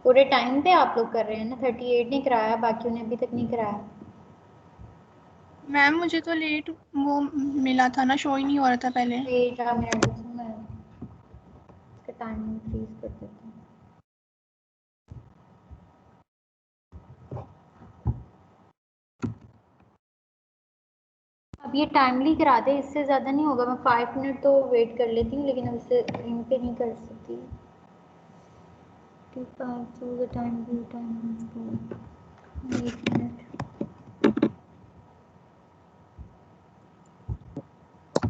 पूरे टाइम पे आप लोग कर रहे हैं ना? 38 ने कराया, बाकियों ने अभी तक नहीं कराया। मैम मुझे तो लेट वो मिला था ना, शो ही नहीं हो रहा था पहले। वेट अ मिनट, मैं इसका टाइम इंक्रीज कर देती हूँ। अब ये टाइमली करा दे, इससे ज़्यादा नहीं होगा। मैं 5 मिनट तो वेट कर लेती हूँ, लेकिन अब इससे इन पे नहीं कर सकती। 55 to the time view time 8 minutes.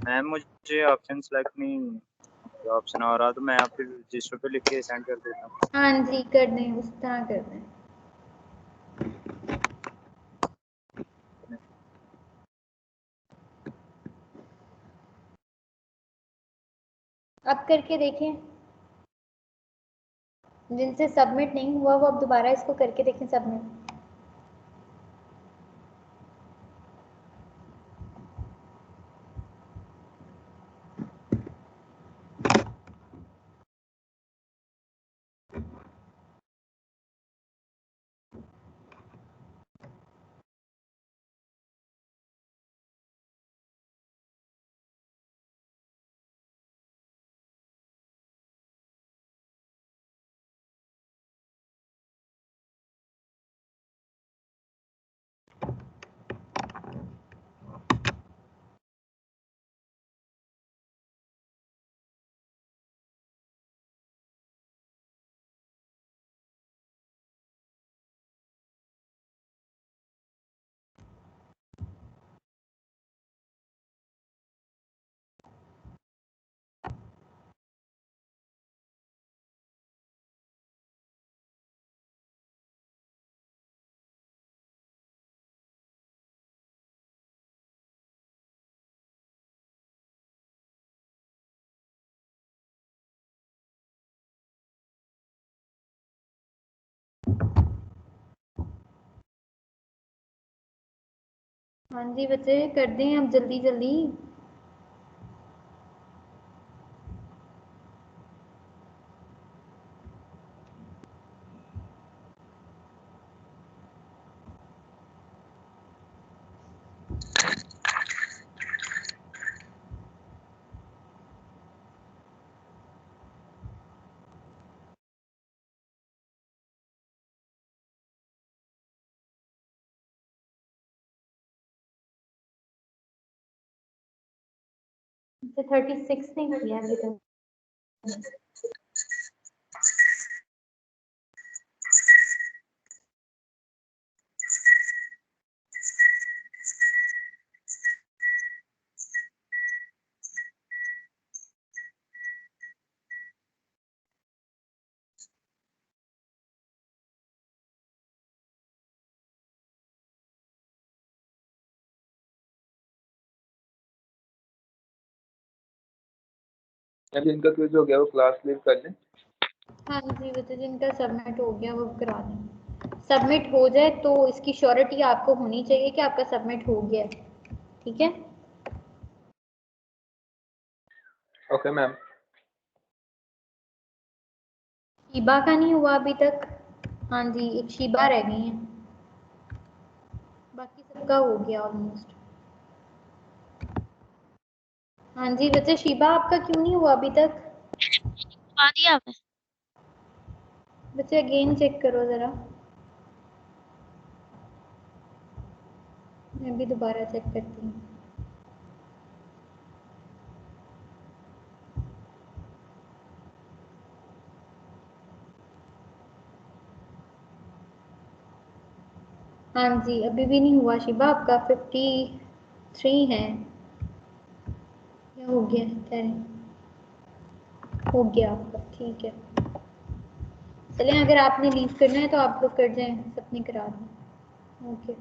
Ma'am मुझे ऑप्शन सेलेक्ट नहीं ऑप्शन आ रहा तो मैं आप रजिस्टर पे लिख के सेंड कर देता हूँ। हाँ जी कर दें, उस तरह कर दें। अब करके देखें, जिनसे सबमिट नहीं हुआ वो अब दोबारा इसको करके देखें सबमिट। हाँ जी बच्चे कर दें अब जल्दी जल्दी। तो 36 नहीं किया अभी तक। जिनका क्विज हो गया वो क्लास लीव कर लें। हाँ जी बच्चे जिनका सबमिट हो गया वो करा दें। सबमिट हो जाए तो इसकी श्योरिटी आपको होनी चाहिए कि आपका सबमिट हो गया है, ठीक है। Okay ma'am. शीबा का नहीं हुआ अभी तक। हाँ जी एक शीबा रह गई है, बाकी सबका हो गया ऑलमोस्ट। हाँ जी बच्चे शीबा आपका क्यों नहीं हुआ अभी तक? दिया आपने? बच्चे अगेन चेक करो जरा, मैं भी दोबारा चेक करती हूँ। हाँ जी अभी भी नहीं हुआ शीबा आपका। 53 है, क्या हो गया? हो गया आपका, ठीक है। चलें अगर आपने लीव करना है तो आप लोग कर जाएं, सबने करा दें। ओके।